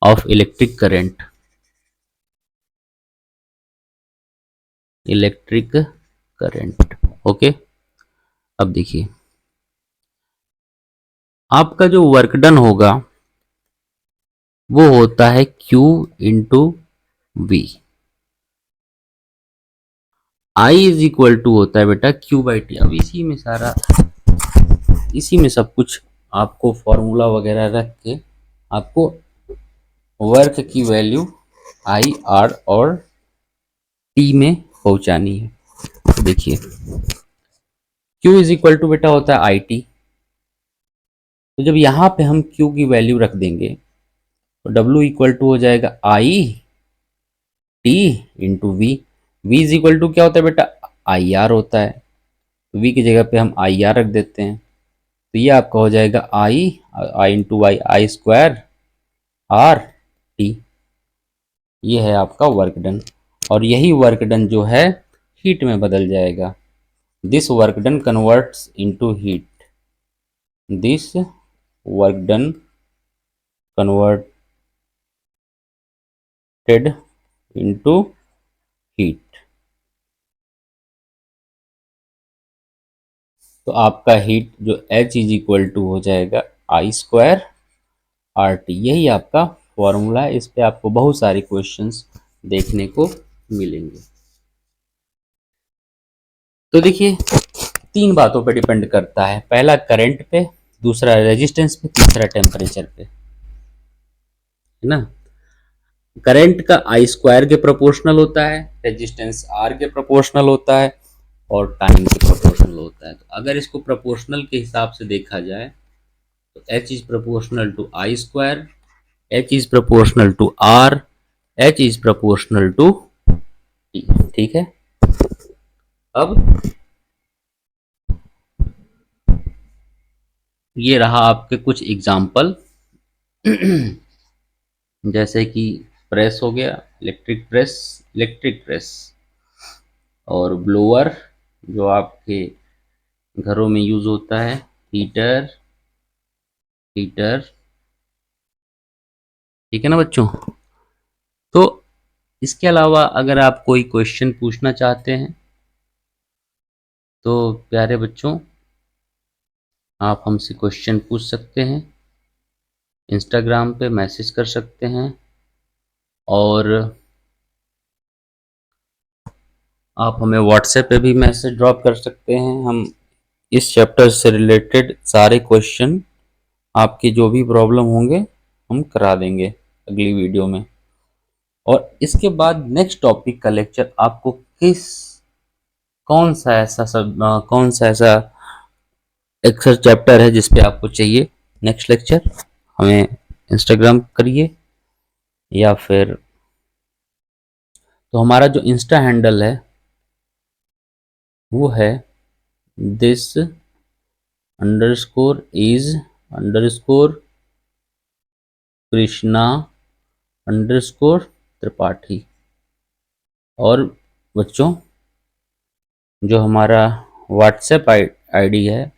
of electric current, electric current. Okay, अब देखिए आपका जो वर्क डन होगा वो होता है Q into V. I is equal to होता है बेटा Q/T। अब इसी में सारा, इसी में सब कुछ आपको फॉर्मूला वगैरह रख के आपको वर्क की वैल्यू आई, आर और टी में पहुंचानी है। देखिए Q इज इक्वल टू बेटा होता है आई टी। तो जब यहाँ पे हम Q की वैल्यू रख देंगे तो W इक्वल टू हो जाएगा I T into V. V is equal to क्या होता है बेटा, आई आर होता है। तो वी की जगह पे हम आई आर रख देते हैं, तो ये आपका हो जाएगा आई, आई इंटू वाई, आई स्क्वायर आर टी। ये है आपका वर्क डन, और यही वर्क डन जो है हीट में बदल जाएगा। This work done converts into heat, this work done converted into heat. तो आपका हीट जो H इज इक्वल टू हो जाएगा आई स्क्वायर RT, यही आपका फॉर्मूला है। इस पे आपको बहुत सारे क्वेश्चंस देखने को मिलेंगे। तो देखिए, 3 बातों पे डिपेंड करता है, पहला करंट पे, दूसरा रेजिस्टेंस पे, तीसरा टेम्परेचर पे, है ना। करंट का आई स्क्वायर के प्रोपोर्शनल होता है, रेजिस्टेंस आर के प्रोपोर्शनल होता है, और टाइम के प्रोपोर्शनल होता है। तो अगर इसको प्रोपोर्शनल के हिसाब से देखा जाए तो H is proportional to I square, H is proportional to R, H is proportional to T. ठीक है। अब ये रहा आपके कुछ एग्जाम्पल जैसे कि प्रेस हो गया, इलेक्ट्रिक प्रेस, और ब्लोअर जो आपके घरों में यूज होता है, हीटर, ठीक है ना बच्चों। तो इसके अलावा अगर आप कोई क्वेश्चन पूछना चाहते हैं तो प्यारे बच्चों, आप हमसे क्वेश्चन पूछ सकते हैं, इंस्टाग्राम पे मैसेज कर सकते हैं, और आप हमें व्हाट्सएप पे भी मैसेज ड्रॉप कर सकते हैं। हम इस चैप्टर से रिलेटेड सारे क्वेश्चन, आपकी जो भी प्रॉब्लम होंगे, हम करा देंगे अगली वीडियो में। और इसके बाद नेक्स्ट टॉपिक का लेक्चर आपको कौन सा ऐसा एक्सेल चैप्टर है जिस पे आपको चाहिए नेक्स्ट लेक्चर, हमें इंस्टाग्राम करिए, या फिर तो हमारा जो इंस्टा हैंडल है वो है this underscore is underscore Krishna underscore Tripathi. और बच्चों, जो हमारा व्हाट्सएप आईडी है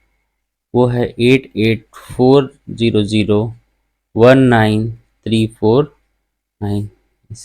वो है 8840019349।